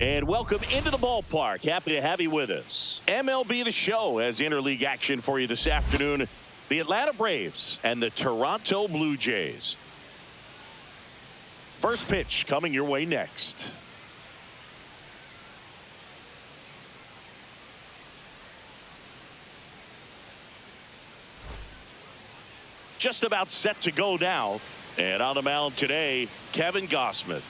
And welcome into the ballpark. Happy to have you with us. MLB The Show has interleague action for you this afternoon. The Atlanta Braves and the Toronto Blue Jays. First pitch coming your way next. Just about set to go now. And on the mound today, Kevin Gausman.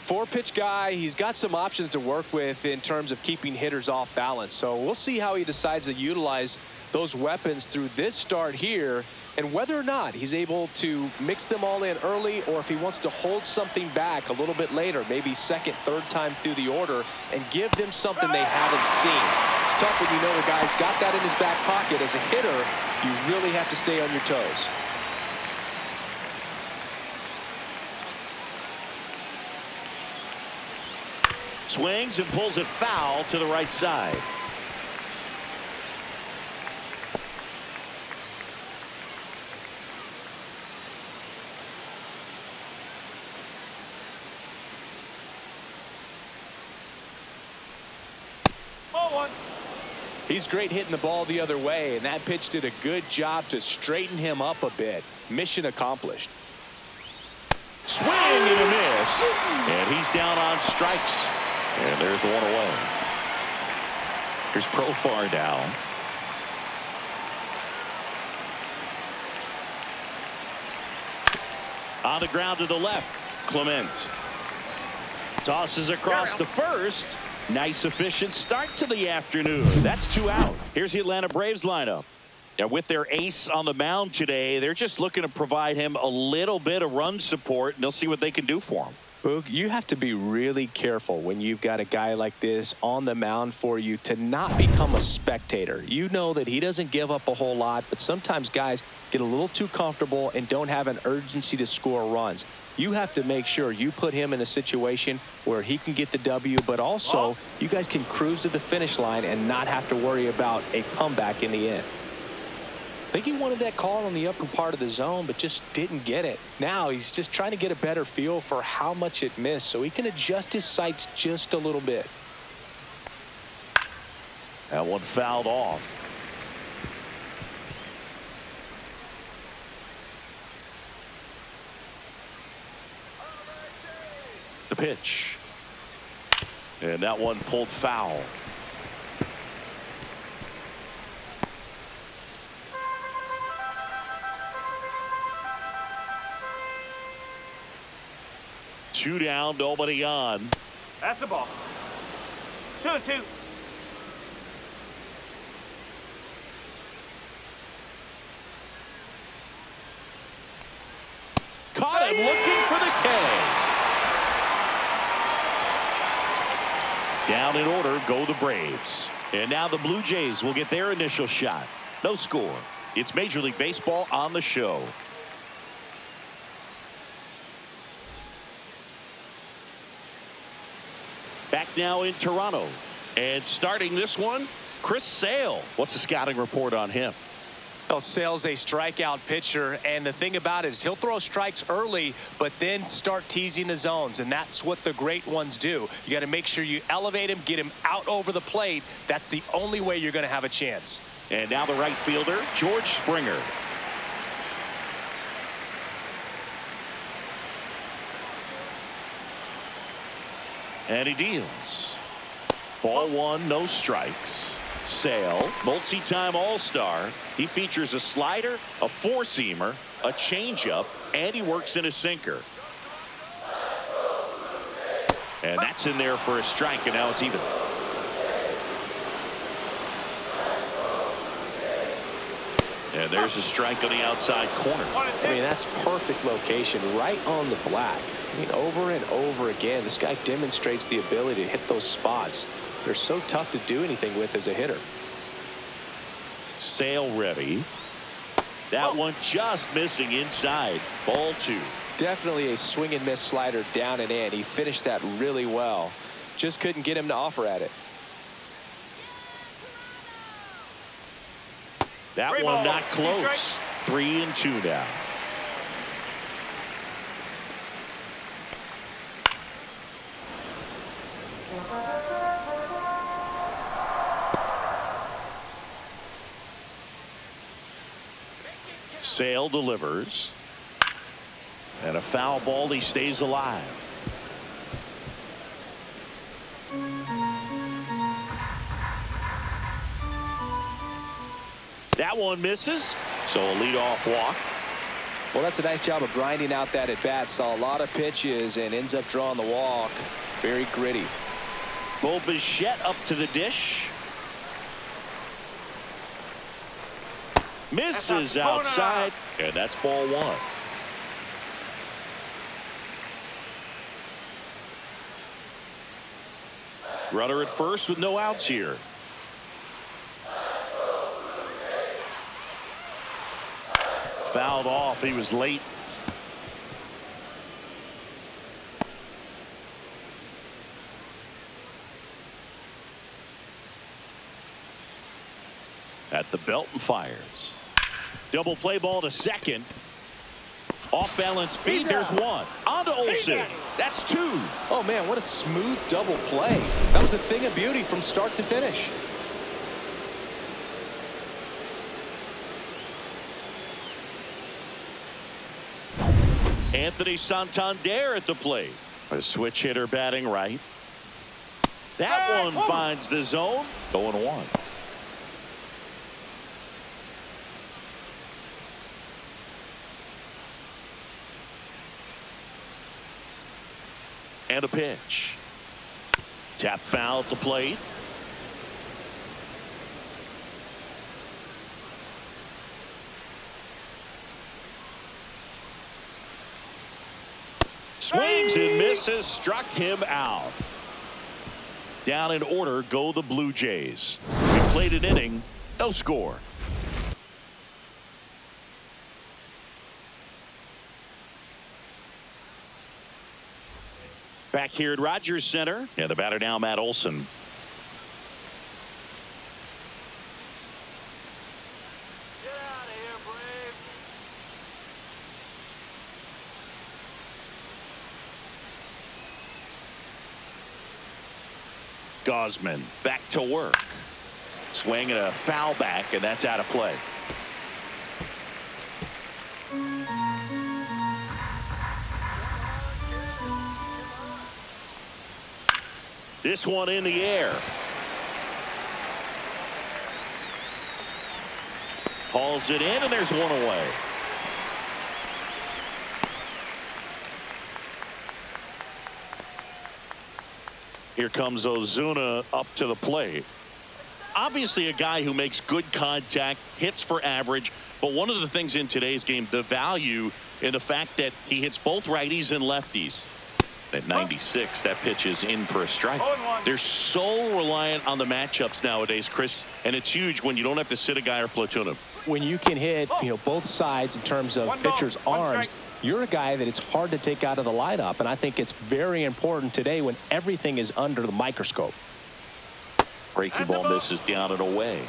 Four-pitch guy. He's got some options to work with in terms of keeping hitters off balance. So we'll see how he decides to utilize those weapons through this start here, and whether or not he's able to mix them all in early, or if he wants to hold something back a little bit later, maybe second, third time through the order, and give them something they haven't seen. It's tough when you know the guy's got that in his back pocket. As a hitter, you really have to stay on your toes. Swings and pulls it foul to the right side. He's great hitting the ball the other way, and that pitch did a good job to straighten him up a bit. Mission accomplished. Swing and a miss. And he's down on strikes. And there's one away. Here's Profar down. On the ground to the left. Clement tosses across to first. Nice efficient start to the afternoon. That's 2 out. Here's the Atlanta Braves lineup. And with their ace on the mound today, they're just looking to provide him a little bit of run support, and they'll see what they can do for him. Boog, you have to be really careful when you've got a guy like this on the mound for you to not become a spectator. You know that he doesn't give up a whole lot, but sometimes guys get a little too comfortable and don't have an urgency to score runs. You have to make sure you put him in a situation where he can get the W, but also you guys can cruise to the finish line and not have to worry about a comeback in the end. I think he wanted that call on the upper part of the zone, but just didn't get it. Now he's just trying to get a better feel for how much it missed so he can adjust his sights just a little bit. That one fouled off. The pitch. And that one pulled foul. Two down, nobody on. That's a ball. 2-2. Caught him looking for the K. Down in order go the Braves. And now the Blue Jays will get their initial shot. No score. It's Major League Baseball on the show. Back now in Toronto. And starting this one, Chris Sale. What's the scouting report on him? Well, Sale's a strikeout pitcher, and the thing about it is he'll throw strikes early, but then start teasing the zones, and that's what the great ones do. You got to make sure you elevate him, get him out over the plate. That's the only way you're going to have a chance. And now the right fielder, George Springer. And he deals. Ball one, no strikes. Sale, multi-time All-Star. He features a slider, a four-seamer, a changeup, and he works in a sinker. And that's in there for a strike, and now it's even. And there's a strike on the outside corner. I mean, that's perfect location, right on the black. I mean, over and over again, this guy demonstrates the ability to hit those spots. They're so tough to do anything with as a hitter. Sale ready. That one just missing inside. Ball two. Definitely a swing and miss slider down and in. He finished that really well. Just couldn't get him to offer at it. That one not close. 3-2 now. Sale delivers. And a foul ball. He stays alive. That one misses. So a leadoff walk. Well, that's a nice job of grinding out that at bat. Saw a lot of pitches and ends up drawing the walk. Very gritty. Bo Bichette up to the dish. Misses outside. And that's ball one. Runner at first with no outs here. Fouled off. He was late. At the belt and fires. Double play ball to second. Off balance feed. There's one. On to Olsen. That's two. Oh, man, what a smooth double play. That was a thing of beauty from start to finish. Anthony Santander at the plate. A switch hitter batting right. That one finds the zone. 0-1. And a pitch. Tap foul at the plate. Swings and misses. Struck him out. Down in order go the Blue Jays. We played an inning. No score. Back here at Rogers Center. Yeah, the batter now, Matt Olson. Get out of here, Braves. Gausman back to work. Swing and a foul back, and that's out of play. This one in the air. Hauls it in, and there's one away. Here comes Ozuna up to the plate. Obviously a guy who makes good contact, hits for average, but one of the things in today's game, the value in the fact that he hits both righties and lefties. At 96, that pitch is in for a strike. They're so reliant on the matchups nowadays, Chris, and it's huge when you don't have to sit a guy or platoon him. When you can hit, both sides in terms of pitchers' arms, you're a guy that it's hard to take out of the lineup, and I think it's very important today when everything is under the microscope. Breaking ball misses down and away.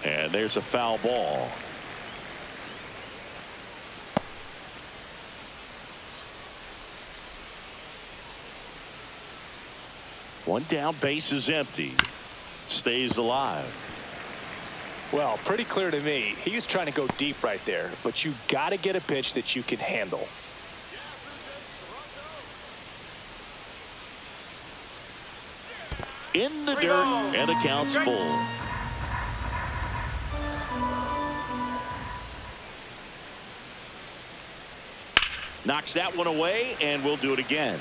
And there's a foul ball. One down, base is empty. Stays alive. Well, pretty clear to me. He was trying to go deep right there, but you got to get a pitch that you can handle. In the dirt, and the count's full. Knocks that one away, and we'll do it again.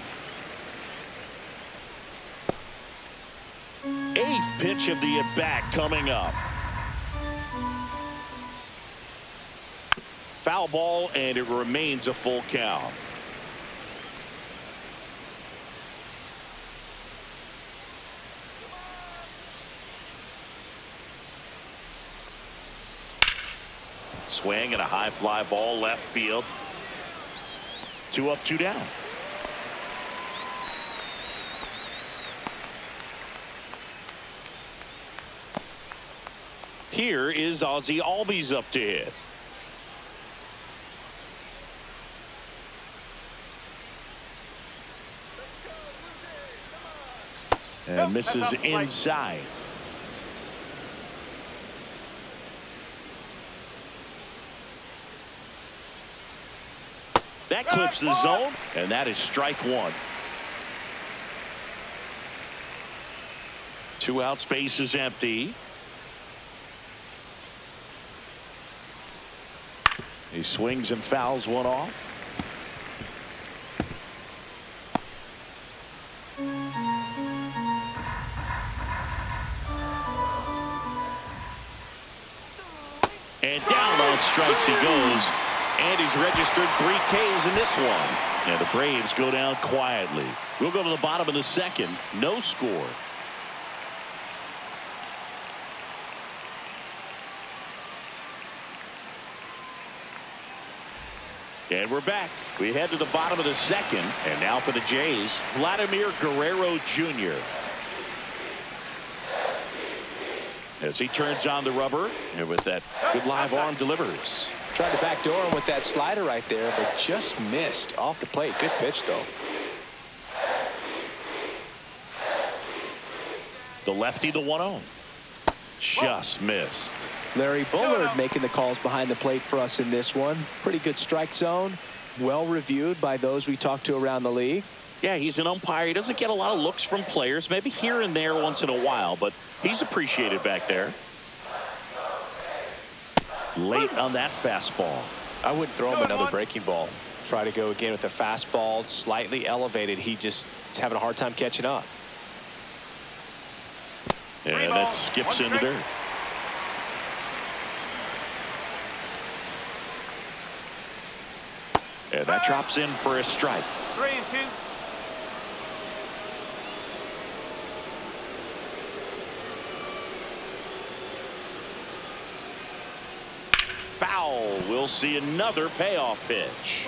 Eighth pitch of the at-bat coming up. Foul ball, and it remains a full count. Swing and a high fly ball left field. 2 up, 2 down. Here is Ozzie Albies up to hit. And misses inside. That clips the zone, and that is strike one. 2 out, space is empty. He swings and fouls one off. And down on strikes he goes. And he's registered 3 Ks in this one. And the Braves go down quietly. We'll go to the bottom of the second. No score. And we're back. We head to the bottom of the second. And now for the Jays, Vladimir Guerrero Jr. As he turns on the rubber, and with that good live arm delivers. Tried to backdoor him with that slider right there, but just missed off the plate. Good pitch, though. The lefty, the 1-0. Just missed. Larry Bullard making the calls behind the plate for us in this one. Pretty good strike zone. Well reviewed by those we talked to around the league. Yeah, he's an umpire. He doesn't get a lot of looks from players, maybe here and there once in a while, but he's appreciated back there. Late on that fastball. I wouldn't throw him another breaking ball. Try to go again with the fastball, slightly elevated. He just is having a hard time catching up. And that skips into dirt. And that drops in for a strike. 3-2. Foul. We'll see another payoff pitch.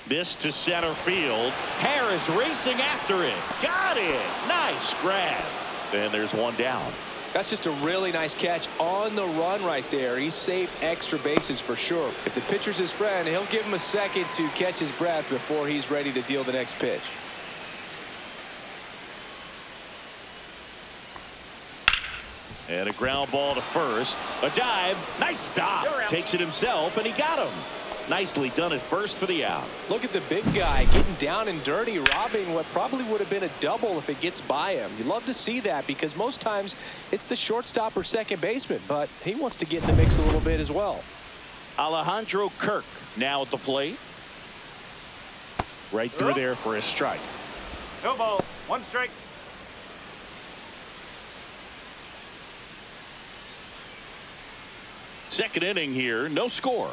This to center field. Harris racing after it. Got it. Nice grab. And there's one down. That's just a really nice catch on the run right there. He saved extra bases for sure. If the pitcher's his friend, he'll give him a second to catch his breath before he's ready to deal the next pitch. And a ground ball to first. A dive. Nice stop. Takes it himself, and he got him. Nicely done at first for the out. Look at the big guy getting down and dirty, robbing what probably would have been a double if it gets by him. You love to see that because most times it's the shortstop or second baseman, but he wants to get in the mix a little bit as well. Alejandro Kirk now at the plate. Right through there for a strike. No ball. 1 strike. Second inning here. No score.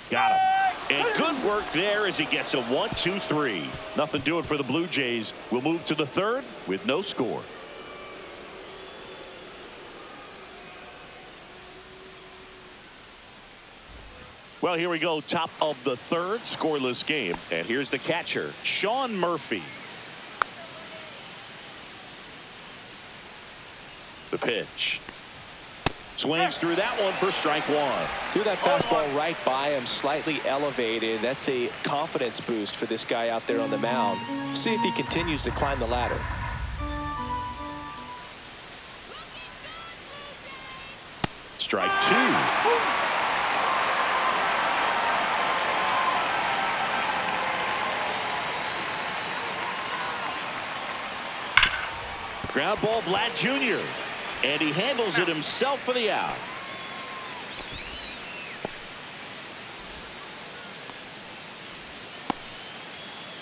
Got him. And good work there as he gets a 1-2-3. Nothing doing for the Blue Jays. We'll move to the third with no score. Well, here we go. Top of the third, scoreless game. And here's the catcher, Sean Murphy. The pitch. Swings through that one for strike one. Threw that fastball right by him, slightly elevated. That's a confidence boost for this guy out there on the mound. See if he continues to climb the ladder. Strike two. Ground ball, Vlad Jr. And he handles it himself for the out.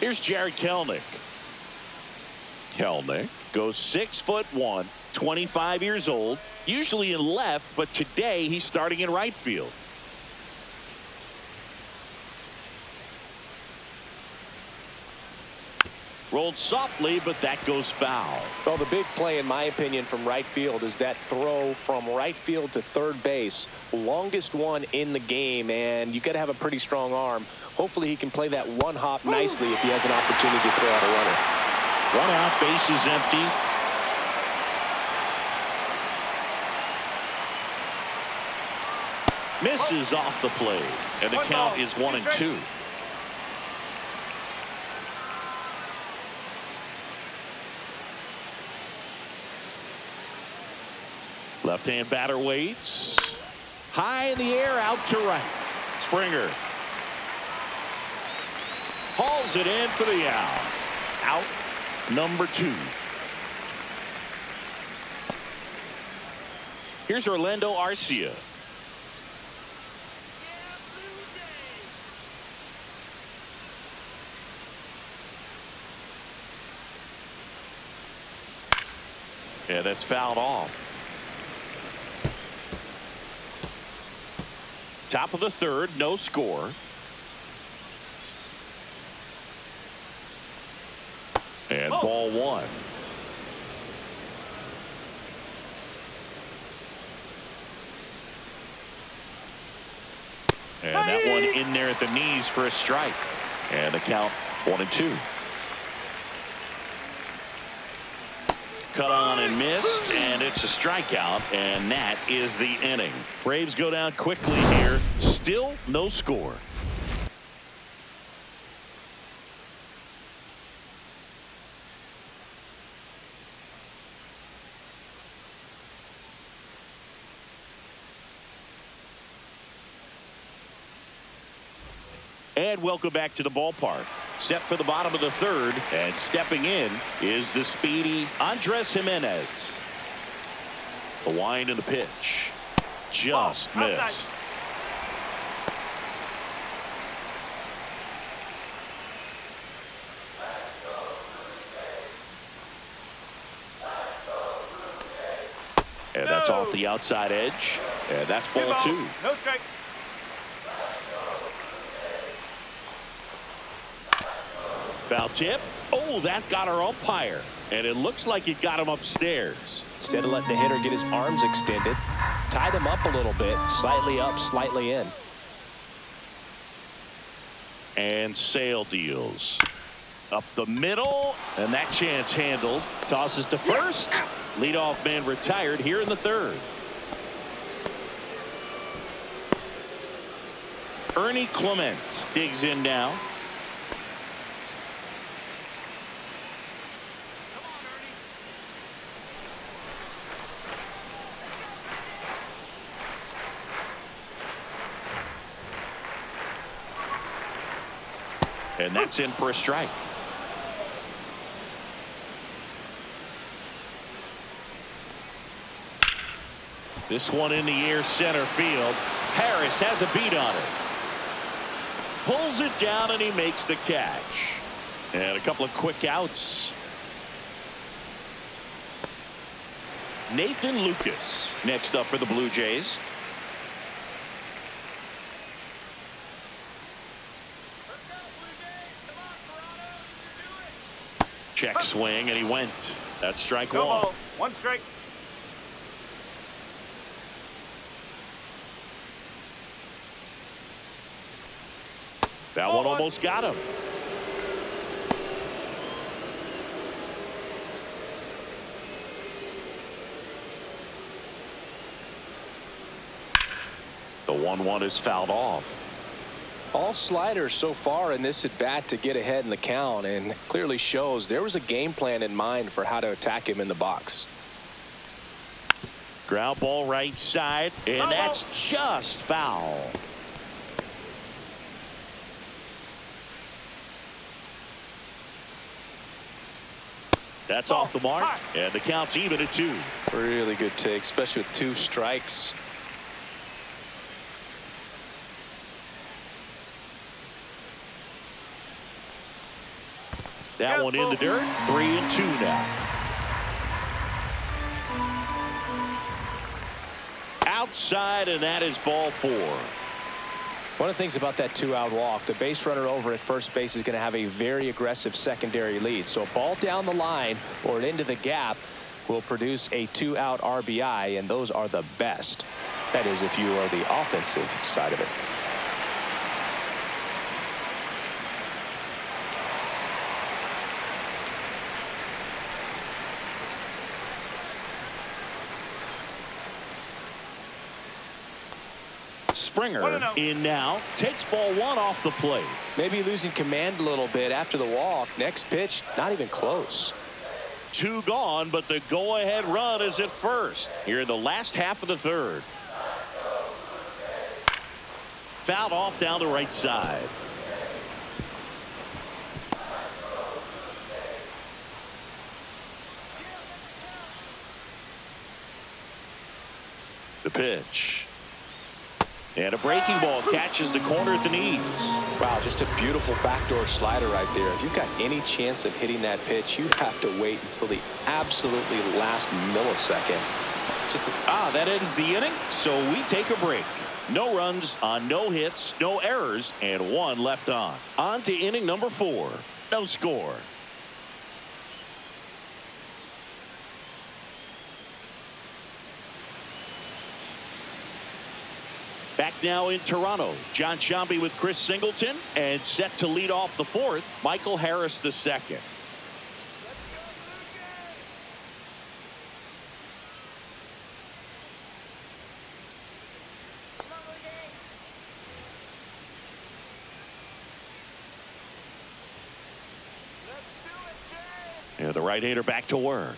Here's Jared Kelenic. Kelenic goes 6'1", 25 years old, usually in left, but today he's starting in right field. Rolled softly, but that goes foul. Well, the big play, in my opinion, from right field is that throw from right field to third base. Longest one in the game, and you got to have a pretty strong arm. Hopefully he can play that one hop nicely if he has an opportunity to throw out a runner. One out, base is empty. Misses off the plate, and the count is 1-2. Left-hand batter waits. High in the air, out to right. Springer hauls it in for the out. Out number 2. Here's Orlando Arcia. Yeah, that's fouled off. Top of the third, no score. And ball 1. And that one in there at the knees for a strike. And the count 1-2. Cut on and missed, and it's a strikeout, and that is the inning. Braves go down quickly here. Still no score. And welcome back to the ballpark. Set for the bottom of the third, and stepping in is the speedy Andres Jimenez. The wind and the pitch. Just missed. And that's off the outside edge, and that's ball 2. No strike. Foul tip. Oh, that got our umpire. And it looks like it got him upstairs. Instead of letting the hitter get his arms extended, tied him up a little bit, slightly up, slightly in. And Sale deals. Up the middle, and that chance handled. Tosses to first. Leadoff man retired here in the third. Ernie Clement digs in now. And that's in for a strike. This one in the air, center field. Harris has a beat on it. Pulls it down, and he makes the catch. And a couple of quick outs. Nathan Lucas next up for the Blue Jays. Check swing, and he went. That's strike 1. Ball. 1 strike. That one almost got him. The 1-1 is fouled off. All sliders so far in this at bat to get ahead in the count, and clearly shows there was a game plan in mind for how to attack him in the box. Ground ball right side, and that's just foul. That's off the mark, and the count's even at 2. Really good take, especially with 2 strikes. That one in the dirt. 3-2 now. Outside, and that is ball 4. One of the things about that 2-out walk, the base runner over at first base is going to have a very aggressive secondary lead. So a ball down the line or into the gap will produce a 2-out RBI, and those are the best. That is, if you are the offensive side of it. Springer in now, takes ball 1 off the plate. Maybe losing command a little bit after the walk. Next pitch, not even close. 2 gone, but the go-ahead run is at first here in the last half of the third. Fouled off down the right side. The pitch. And a breaking ball catches the corner at the knees. Wow, just a beautiful backdoor slider right there. If you've got any chance of hitting that pitch, you have to wait until the absolutely last millisecond. That ends the inning, so we take a break. No runs on no hits, no errors, and 1 left on. On to inning number 4. No score. Back now in Toronto, John Sciambi with Chris Singleton, and set to lead off the 4th, Michael Harris the 2nd. And the right-hander back to work.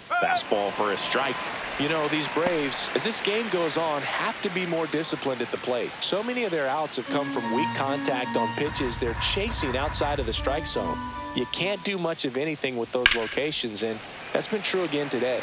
Fastball for a strike. You know, these Braves, as this game goes on, have to be more disciplined at the plate. So many of their outs have come from weak contact on pitches they're chasing outside of the strike zone. You can't do much of anything with those locations, and that's been true again today.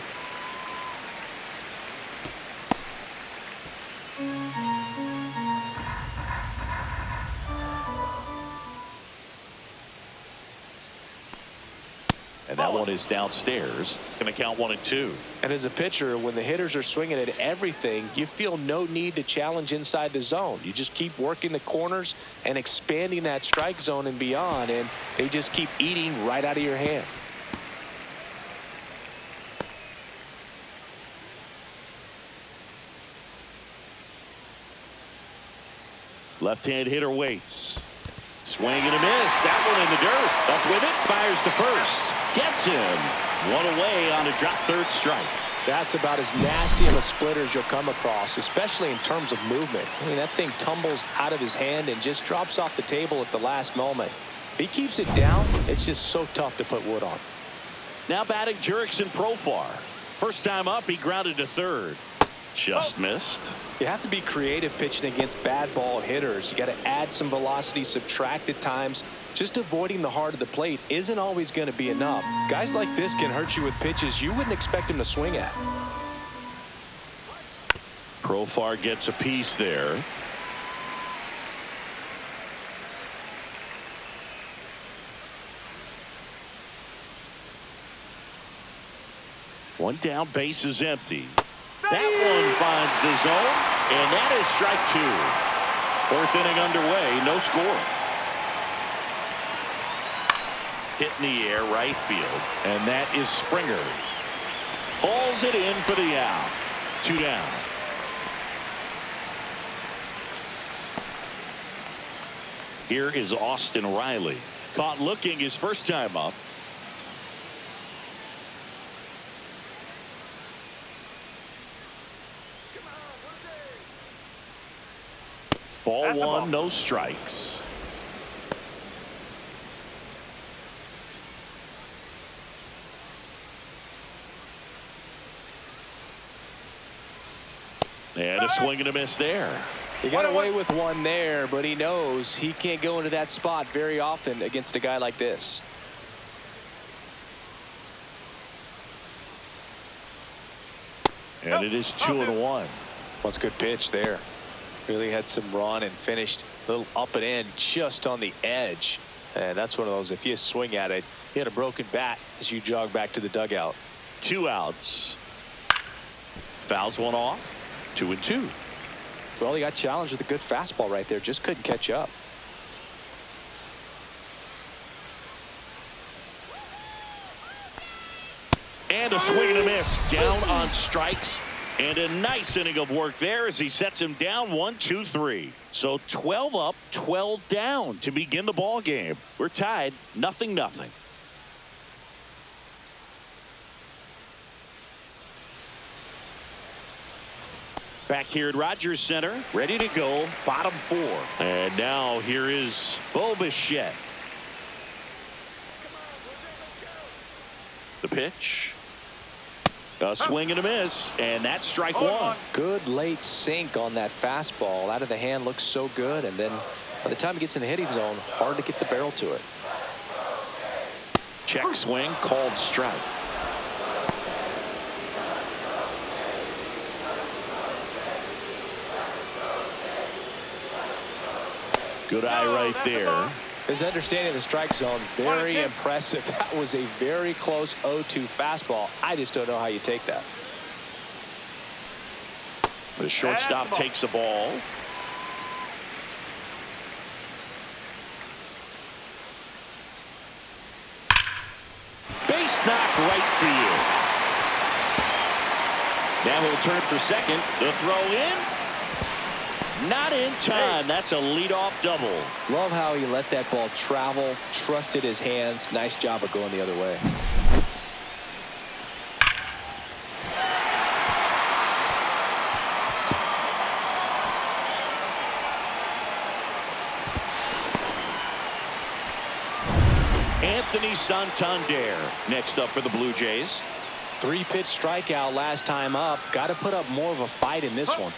And that one is downstairs. Going to count 1 and 2. And as a pitcher, when the hitters are swinging at everything, you feel no need to challenge inside the zone. You just keep working the corners and expanding that strike zone and beyond, and they just keep eating right out of your hand. Left-hand hitter waits. Swing and a miss. That one in the dirt. Up with it. Fires to first. Gets him. 1 away on a drop third strike. That's about as nasty of a splitter as you'll come across, especially in terms of movement. I mean, that thing tumbles out of his hand and just drops off the table at the last moment. If he keeps it down, it's just so tough to put wood on. Now batting Jurickson Profar. First time up, he grounded to third. Just missed. You have to be creative pitching against bad ball hitters. You got to add some velocity, subtract at times. Just avoiding the heart of the plate isn't always going to be enough. Guys like this can hurt you with pitches you wouldn't expect him to swing at. Profar gets a piece there. One down, base is empty. That one finds the zone, and that is strike 2. 4th inning underway, no score. Hit in the air, right field, and that is Springer. Hauls it in for the out. 2 down. Here is Austin Riley. Caught looking his first time up. Ball 1, no strikes. And a swing and a miss there. He got away with one there, but he knows he can't go into that spot very often against a guy like this. And it is 2-1. That's a good pitch there. Really had some run and finished a little up and in just on the edge. And that's one of those, if you swing at it, you had a broken bat as you jog back to the dugout. 2 outs. Fouls one off. 2-2. Well, he got challenged with a good fastball right there. Just couldn't catch up. And a swing and a miss. Down on strikes. And a nice inning of work there as he sets him down 1-2-3. So 12 up, 12 down to begin the ball game. We're tied 0-0. Back here at Rogers Center, ready to go, bottom 4. And now here is Bo Bichette. The pitch. A swing and a miss, and that's strike 1. Good late sink on that fastball. Out of the hand looks so good, and then by the time it gets in the hitting zone, hard to get the barrel to it. Check swing, called strike. Good eye right there. His understanding of the strike zone, very impressive. That was a very close 0-2 fastball. I just don't know how you take that. The shortstop takes the ball. Base knock right field. Now he'll turn for second. The throw in. Not in time. That's a leadoff double. Love how he let that ball travel, trusted his hands. Nice job of going the other way. Anthony Santander next up for the Blue Jays. 3-pitch strikeout last time up. Got to put up more of a fight in this one.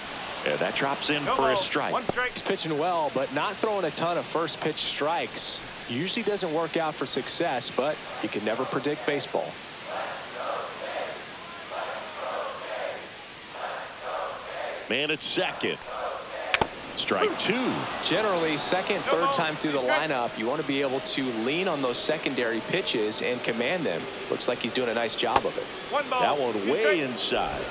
Yeah, that drops in for a strike. 1 strike. He's pitching well, but not throwing a ton of first pitch strikes. Usually doesn't work out for success, but you can never predict baseball. Man at second. Strike 2. Generally, second, third time through the lineup, you want to be able to lean on those secondary pitches and command them. Looks like he's doing a nice job of it. 1 ball. That one way inside.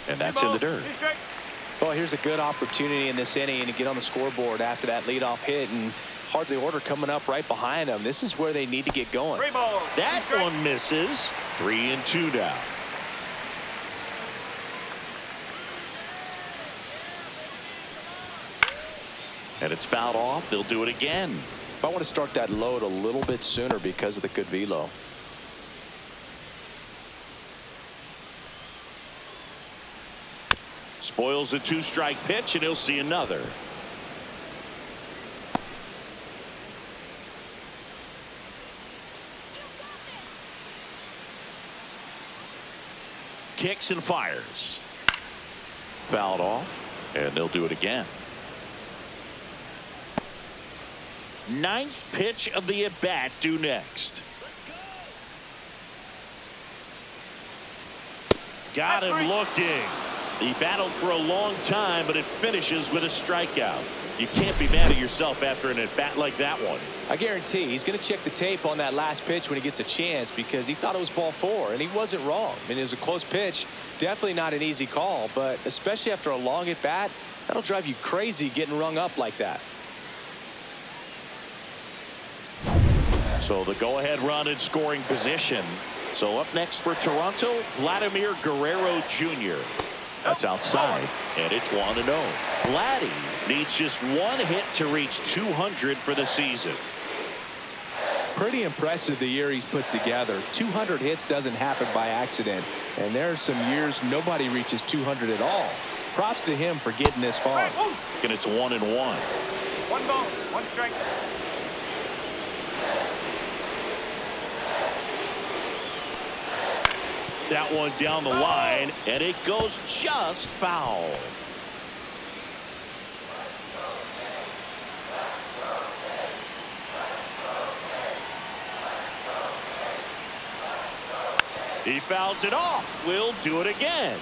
And that's in the dirt. Well, here's a good opportunity in this inning to get on the scoreboard after that leadoff hit, and hardly order coming up right behind them. This is where they need to get going. That one misses. 3-2 now. And it's fouled off. They'll do it again. I want to start that load a little bit sooner because of the good velo. Spoils the 2-strike pitch, and he'll see another. Kicks and fires. Fouled off, and they'll do it again. 9th pitch of the at-bat due next. Got him looking. He battled for a long time, but it finishes with a strikeout. You can't be mad at yourself after an at-bat like that one. I guarantee he's going to check the tape on that last pitch when he gets a chance, because he thought it was ball 4, and he wasn't wrong. I mean, it was a close pitch. Definitely not an easy call, but especially after a long at-bat, that'll drive you crazy getting rung up like that. So the go-ahead run in scoring position. So up next for Toronto, Vladimir Guerrero Jr. That's outside, and it's 1-0. Vladdy needs just 1 hit to reach 200 for the season. Pretty impressive the year he's put together. 200 hits doesn't happen by accident, and there are some years nobody reaches 200 at all. Props to him for getting this far. And it's 1-1. 1 ball, 1 strike. That one down the line, and it goes just foul. He fouls it off. We'll do it again.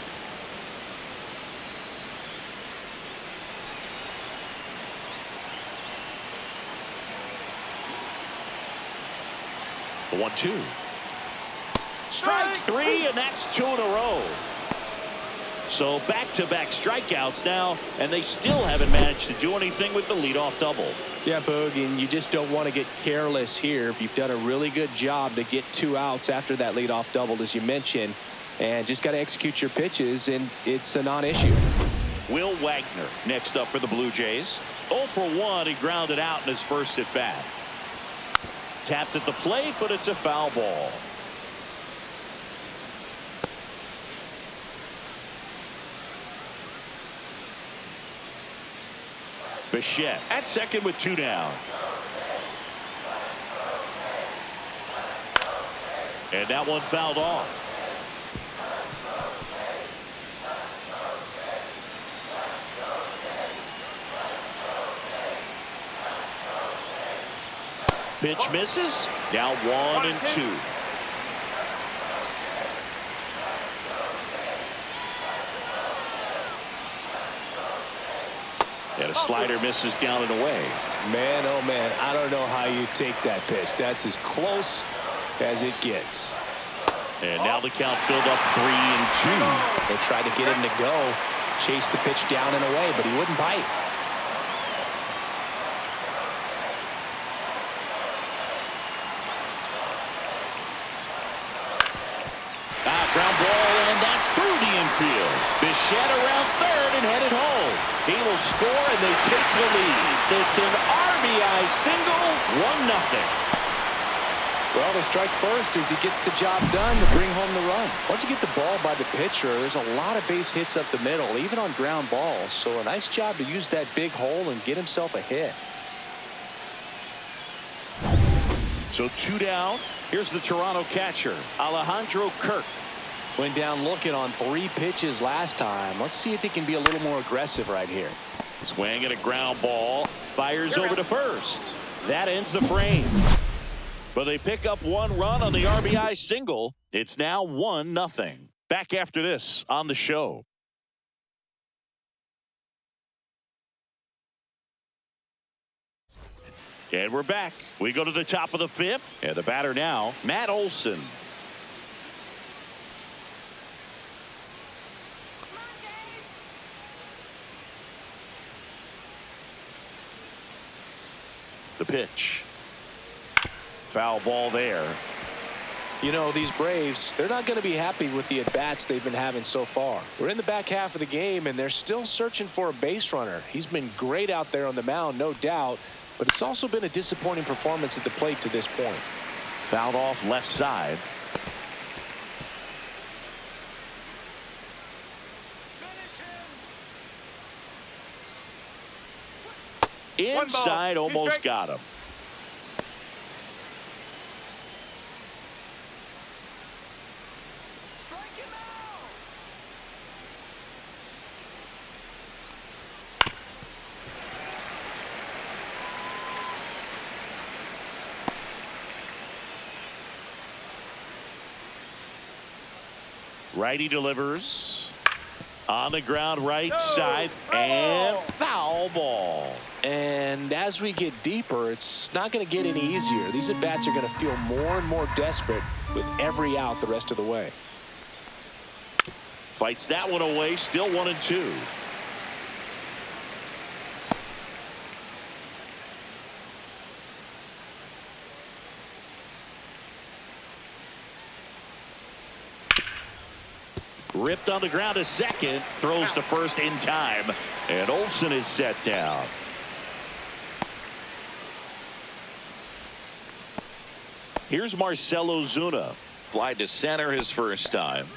The 1-2. Strike three, and that's 2 in a row. So back-to-back strikeouts now, and they still haven't managed to do anything with the leadoff double. Yeah, Boog, and you just don't want to get careless here. You've done a really good job to get 2 outs after that leadoff double, as you mentioned, and just got to execute your pitches, and it's a non-issue. Will Wagner next up for the Blue Jays. 0 for 1. He grounded out in his first at bat. Tapped at the plate, but it's a foul ball. Bichette at second with 2 down. And that one fouled off. Pitch misses. Now 1-2. And a slider misses down and away. Man, oh man, I don't know how you take that pitch. That's as close as it gets. And now the count filled up 3-2. They tried to get him to go, chase the pitch down and away, but he wouldn't bite. Ground ball, and that's through the infield. Bichette around third and headed home. He will score, and they take the lead. It's an RBI single, 1-0. Well, the strike first as he gets the job done to bring home the run. Once you get the ball by the pitcher, there's a lot of base hits up the middle, even on ground balls. So a nice job to use that big hole and get himself a hit. So 2 down. Here's the Toronto catcher, Alejandro Kirk. Went down looking on 3 pitches last time. Let's see if he can be a little more aggressive right here. Swing at a ground ball. Fires over to first. That ends the frame. But they pick up 1 run on the RBI single. It's now 1-0. Back after this on the show. And we're back. We go to the top of the 5th. And the batter now, Matt Olson. The pitch. Foul ball there. You know, these Braves, they're not going to be happy with the at-bats they've been having so far. We're in the back half of the game, and they're still searching for a base runner. He's been great out there on the mound, no doubt, but it's also been a disappointing performance at the plate to this point. Fouled off left side. Inside, almost got him. Righty delivers on the ground right side and foul ball. And as we get deeper, it's not going to get any easier. These at-bats are going to feel more and more desperate with every out the rest of the way. Fights that one away, still 1-2. Ripped on the ground to second, throws to first in time, and Olson is set down. Here's Marcell Ozuna. Fly to center his first time.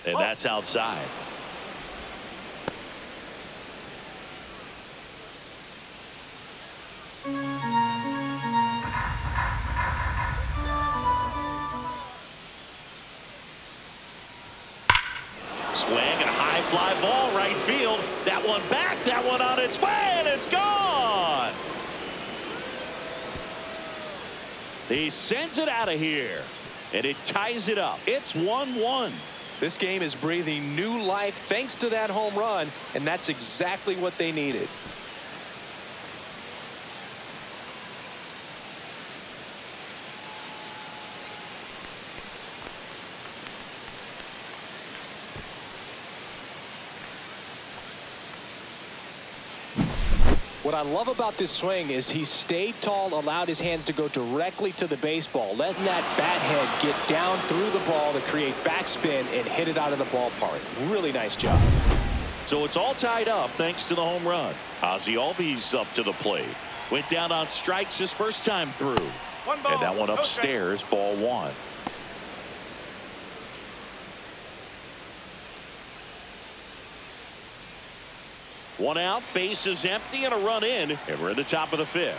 And that's outside. Swing and a high fly ball right field. That one back, that one on its way, and it's gone. He sends it out of here, and it ties it up. It's 1-1. This game is breathing new life thanks to that home run, and that's exactly what they needed. What I love about this swing is he stayed tall, allowed his hands to go directly to the baseball, letting that bat head get down through the ball to create backspin and hit it out of the ballpark. Really nice job. So it's all tied up thanks to the home run. Ozzie Albies up to the plate. Went down on strikes his first time through. One ball, And that one no upstairs, ball one. One out, base is empty, and a run in, and we're at the top of the fifth.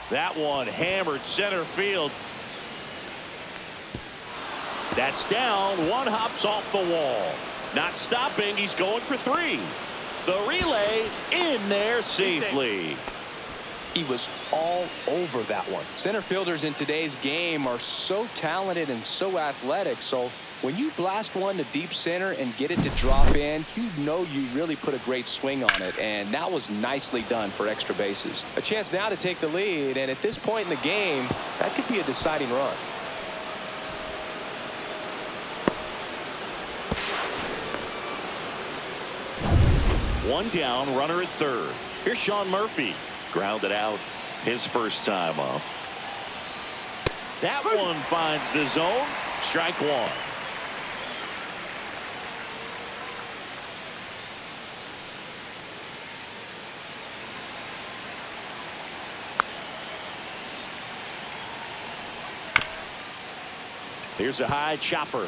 That one hammered center field. That's down. One hops off the wall. Not stopping. He's going for three. The relay in there safely. He was all over that one. Center fielders in today's game are so talented and so athletic. So when you blast one to deep center and get it to drop in, you know you really put a great swing on it. And that was nicely done for extra bases. A chance now to take the lead. And at this point in the game, that could be a deciding run. One down, runner at third. Here's Sean Murphy. Grounded out his first time up. That one finds the zone. Strike one. Here's a high chopper.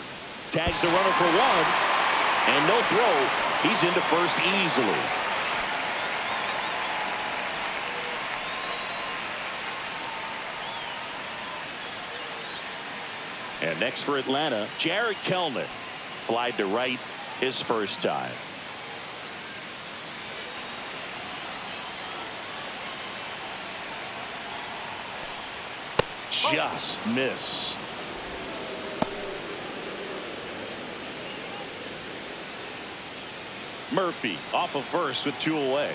Tags the runner for one. And no throw. He's into first easily. And next for Atlanta, Jared Kelenic. Flied to right his first time. Just missed. Murphy off of first with two away.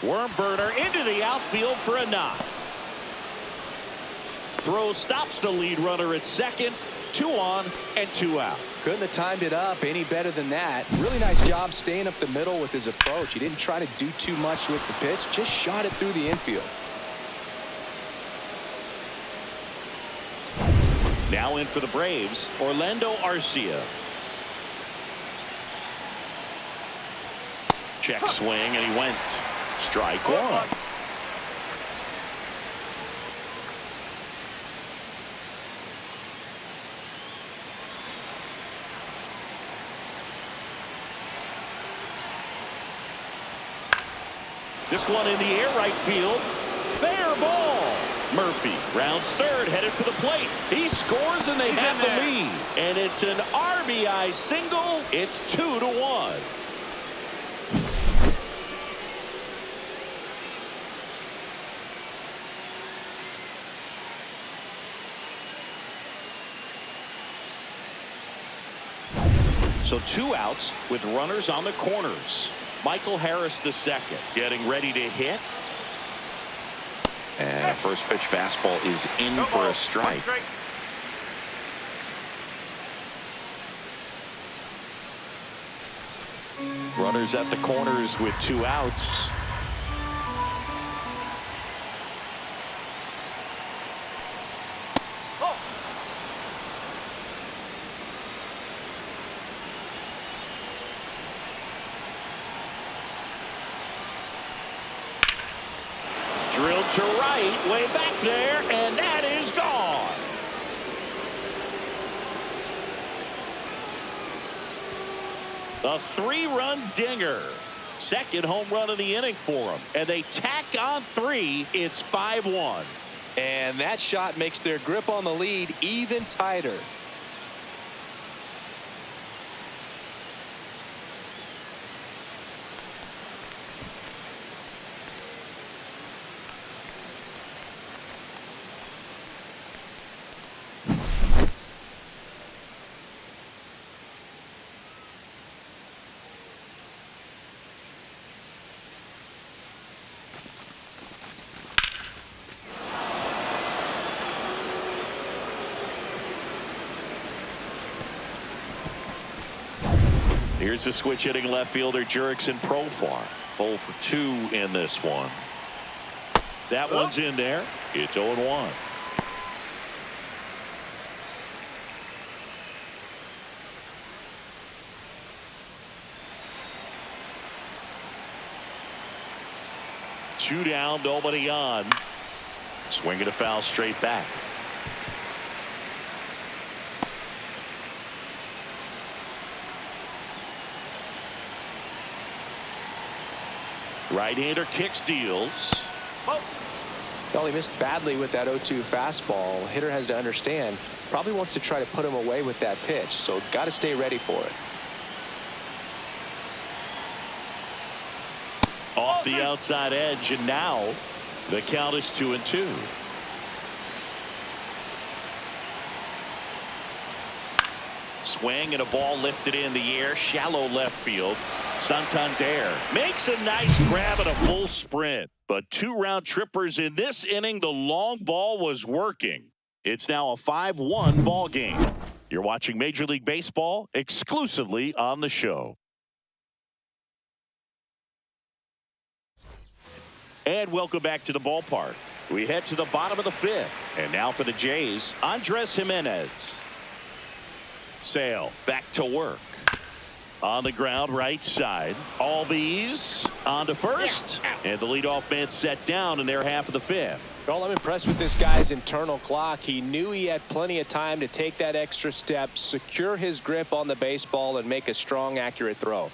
Worm burner into the outfield for a knock. Throw stops the lead runner at second. 2 on and 2 out. Couldn't have timed it up any better than that. Really nice job staying up the middle with his approach. He didn't try to do too much with the pitch, just shot it through the infield. Now in for the Braves, Orlando Arcia. Check swing, and he went. Strike one. This one in the air, right field. Fair ball. Murphy rounds third, headed for the plate. He scores, and they have the lead. And it's an RBI single. It's 2-1. So 2 outs with runners on the corners. Michael Harris II getting ready to hit. And a first pitch fastball is in for a strike. Runners at the corners with 2 outs. Drilled to right, way back there, and that is gone. A 3-run dinger. Second home run of the inning for them. And they tack on 3. It's 5-1. And that shot makes their grip on the lead even tighter. Here's the switch hitting left fielder Jurickson Profar. 0 for 2 in this one. That one's in there. It's 0-1. Two down, nobody on. Swinging a foul straight back. Right-hander kicks, deals. Well, he missed badly with that 0-2 fastball. Hitter has to understand, probably wants to try to put him away with that pitch, so got to stay ready for it. Off the outside edge, and now the count is 2-2. Swing and a ball lifted in the air, shallow left field. Santander makes a nice grab and a full sprint. But 2 round trippers in this inning. The long ball was working. It's now a 5-1 ball game. You're watching Major League Baseball exclusively on the show. And welcome back to the ballpark. We head to the bottom of the 5th. And now for the Jays, Andres Gimenez. Sale back to work. On the ground, right side. Albies on to first. And the leadoff man set down in their half of the 5th. Well, I'm impressed with this guy's internal clock. He knew he had plenty of time to take that extra step, secure his grip on the baseball, and make a strong, accurate throw.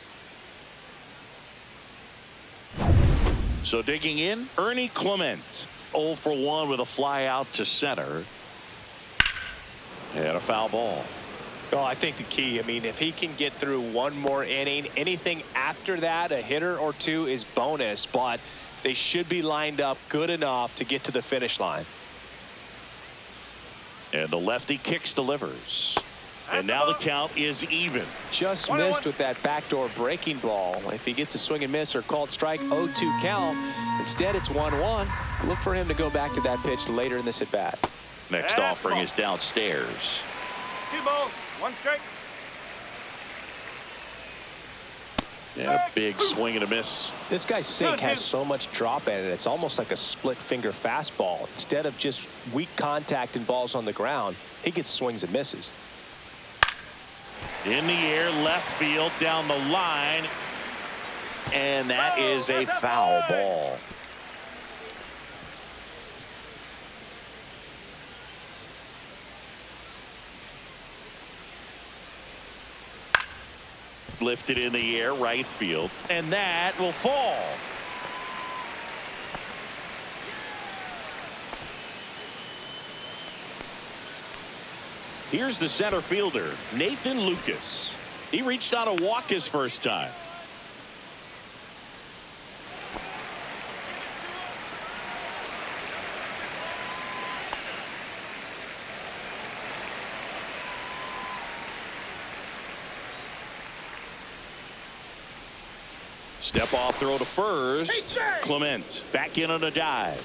So digging in, Ernie Clement. 0 for 1 with a fly out to center. And a foul ball. Well, I think the key, I mean, if he can get through one more inning, anything after that, a hitter or two is bonus, but they should be lined up good enough to get to the finish line. And the lefty kicks, delivers. And now the count is even. Just missed with that backdoor breaking ball. If he gets a swing and miss or called strike, 0-2 count. Instead, it's 1-1. Look for him to go back to that pitch later in this at bat. Next offering is downstairs. 2 balls, 1 strike. And a big swing and a miss. This guy's sink has so much drop in it. It's almost like a split finger fastball. Instead of just weak contact and balls on the ground, he gets swings and misses. In the air, left field, down the line. And that is a foul ball. Lifted in the air, right field. And that will fall. Here's the center fielder, Nathan Lucas. He reached out a walk his first time. Step off throw to first. Clement back in on a dive.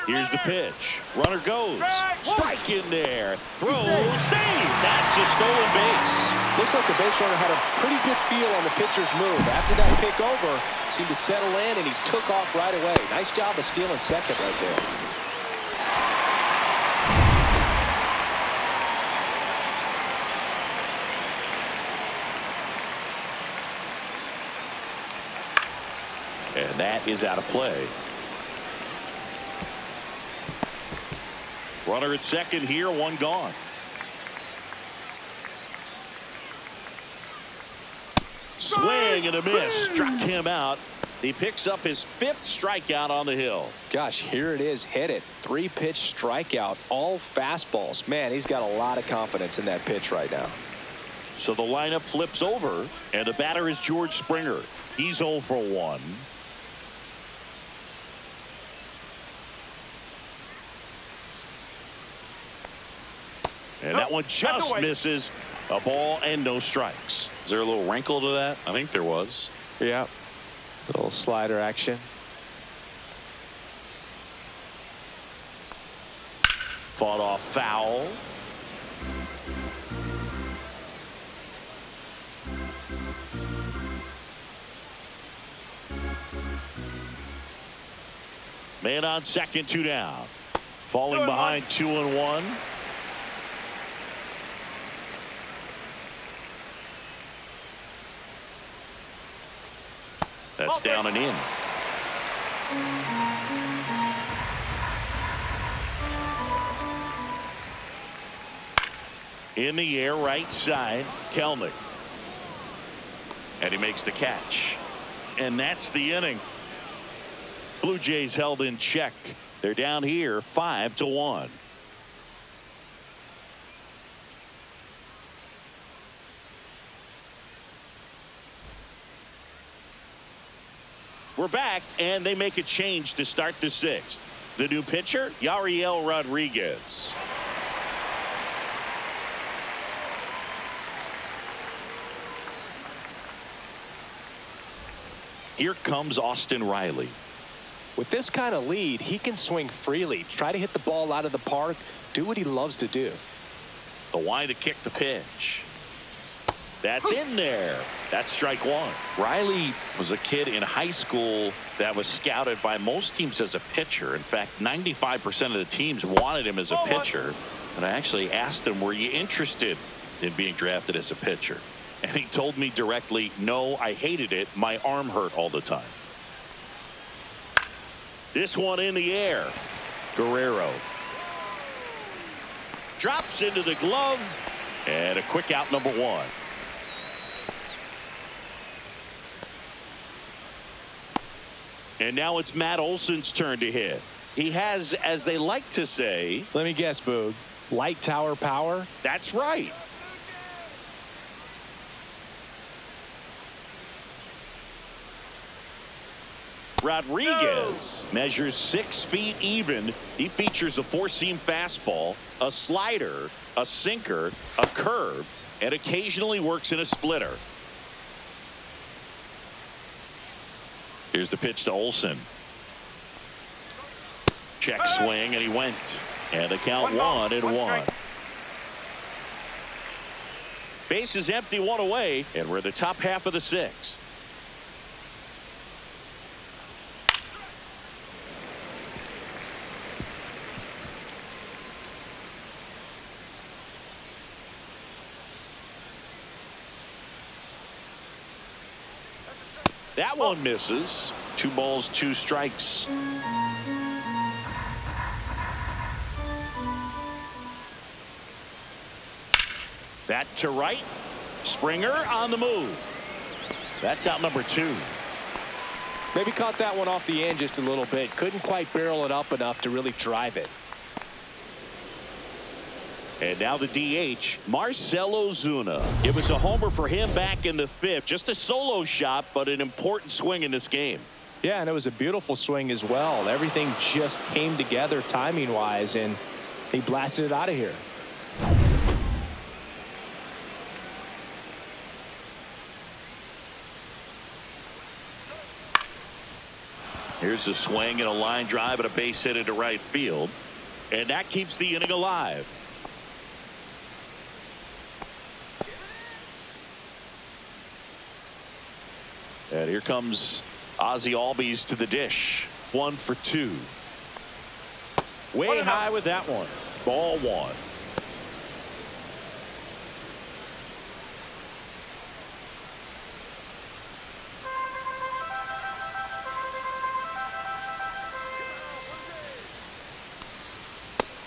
Here's the pitch. Runner goes. Strike in there. Throw. Save. That's a stolen base. Looks like the base runner had a pretty good feel on the pitcher's move. After that pick over, seemed to settle in, and he took off right away. Nice job of stealing second right there. And that is out of play. Runner at second here, 1 gone. Swing and a miss. Struck him out. He picks up his 5th strikeout on the hill. Gosh, here it is. Hit it. 3-pitch strikeout. All fastballs. Man, he's got a lot of confidence in that pitch right now. So the lineup flips over, and the batter is George Springer. He's 0 for 1. And that one just misses. A ball and no strikes. Is there a little wrinkle to that? I think there was. Yeah. Little slider action. Fought off foul. Man on second, 2 down. Falling behind 2-1. That's down and in. In the air, right side, Kelnick. And he makes the catch. And that's the inning. Blue Jays held in check. They're down here 5-1. We're back, and they make a change to start the 6th. The new pitcher, Yariel Rodriguez. Here comes Austin Riley. With this kind of lead, he can swing freely, try to hit the ball out of the park, do what he loves to do. The wide to kick the pitch. That's in there. That's strike 1. Riley was a kid in high school that was scouted by most teams as a pitcher. In fact, 95% of the teams wanted him as a pitcher. And I actually asked him, were you interested in being drafted as a pitcher? And he told me directly, no, I hated it. My arm hurt all the time. This one in the air. Guerrero drops into the glove, and a quick out, number 1. And now it's Matt Olson's turn to hit. He has, as they like to say, let me guess, Boog, light tower power. That's right. Rodriguez measures 6 feet even. He features a 4-seam fastball, a slider, a sinker, a curve, and occasionally works in a splitter. Here's the pitch to Olson. Check swing, and he went. And the count 1-1. Base is empty, 1 away, and we're in the top half of the 6th. That one misses. 2 balls, 2 strikes. That to right. Springer on the move. That's out number 2. Maybe caught that one off the end just a little bit. Couldn't quite barrel it up enough to really drive it. And now the DH, Marcell Ozuna. It was a homer for him back in the 5th. Just a solo shot, but an important swing in this game. Yeah, and it was a beautiful swing as well. Everything just came together timing-wise, and he blasted it out of here. Here's a swing and a line drive and a base hit into right field. And that keeps the inning alive. And here comes Ozzie Albies to the dish. 1 for 2. Way high with that one. Ball 1.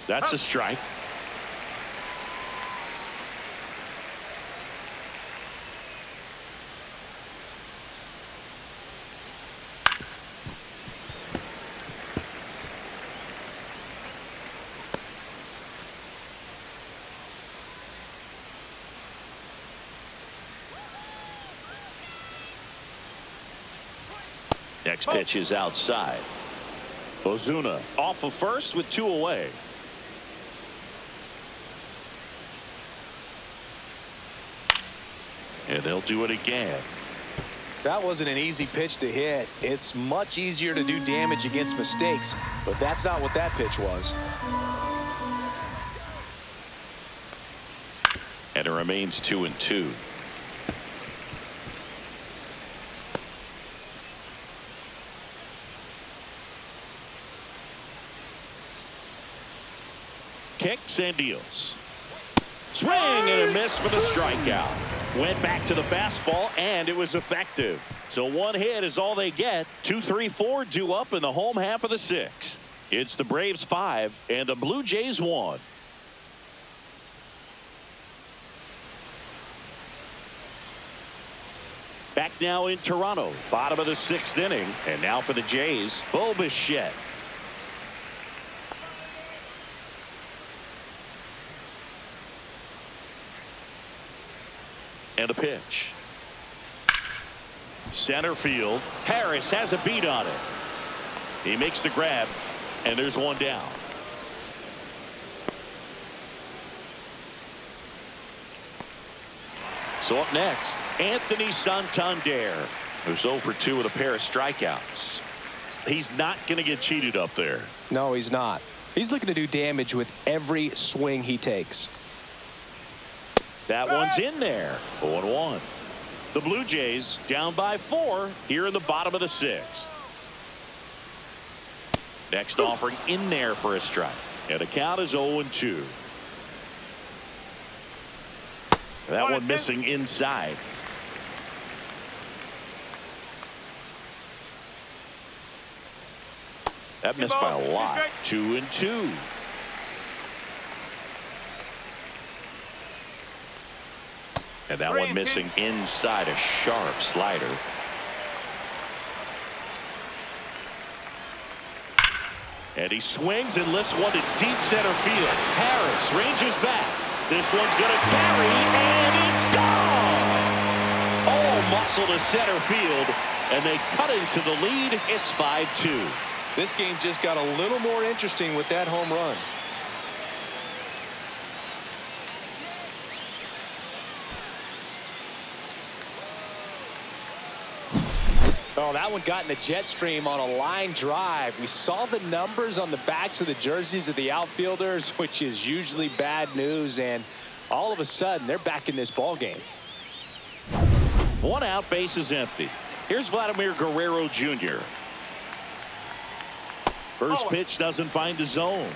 That's a strike. Next pitch is outside. Ozuna off of first with 2 away. And they'll do it again. That wasn't an easy pitch to hit. It's much easier to do damage against mistakes, but that's not what that pitch was. And it remains 2-2. Kicks and deals. Swing and a miss for the strikeout. Went back to the fastball, and it was effective. So one hit is all they get. 2, 3, 4 due up in the home half of the 6th. It's the Braves 5 and the Blue Jays 1. Back now in Toronto, bottom of the 6th inning, and now for the Jays, Bo Bichette. And a pitch. Center field. Harris has a beat on it. He makes the grab, and there's one down. So up next, Anthony Santander, who's 0 for 2 with a pair of strikeouts. He's not going to get cheated up there. No, he's not. He's looking to do damage with every swing he takes. That one's in there. 0-1. The Blue Jays down by 4 here in the bottom of the 6th. Next offering in there for a strike. And the count is 0-2. That one missing inside. That missed by a lot. 2-2. And that one missing inside, a sharp slider. And he swings and lifts one to deep center field. Harris ranges back. This one's going to carry, and it's gone! All muscle to center field, and they cut into the lead. It's 5-2. This game just got a little more interesting with that home run. Oh, that one got in the jet stream on a line drive. We saw the numbers on the backs of the jerseys of the outfielders, which is usually bad news, and all of a sudden they're back in this ball game. 1 out, base is empty. Here's Vladimir Guerrero Jr. First pitch doesn't find the zone.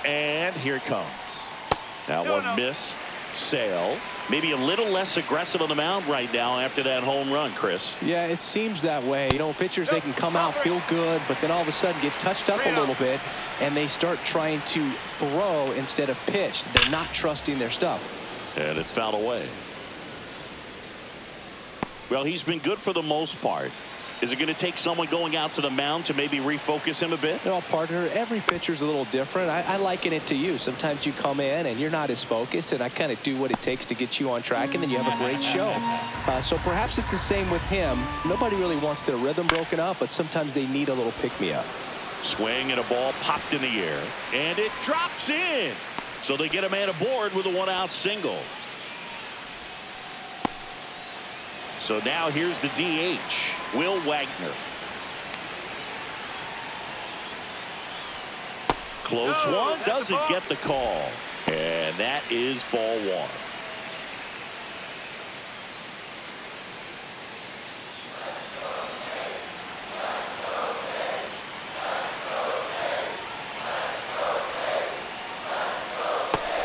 And here it comes. That one missed. Sale. Maybe a little less aggressive on the mound right now after that home run, Chris. Yeah, it seems that way. You know, pitchers, they can come out, feel good, but then all of a sudden get touched up a little bit, and they start trying to throw instead of pitch. They're not trusting their stuff. And it's fouled away. Well, he's been good for the most part. Is it going to take someone going out to the mound to maybe refocus him a bit? No, partner, every pitcher's a little different. I liken it to you. Sometimes you come in and you're not as focused, and I kind of do what it takes to get you on track, and then you have a great show. So perhaps it's the same with him. Nobody really wants their rhythm broken up, but sometimes they need a little pick-me-up. Swing and a ball popped in the air, and it drops in. So they get a man aboard with a 1-out single. So now here's the DH, Will Wagner. Close one, doesn't get the call. And that is ball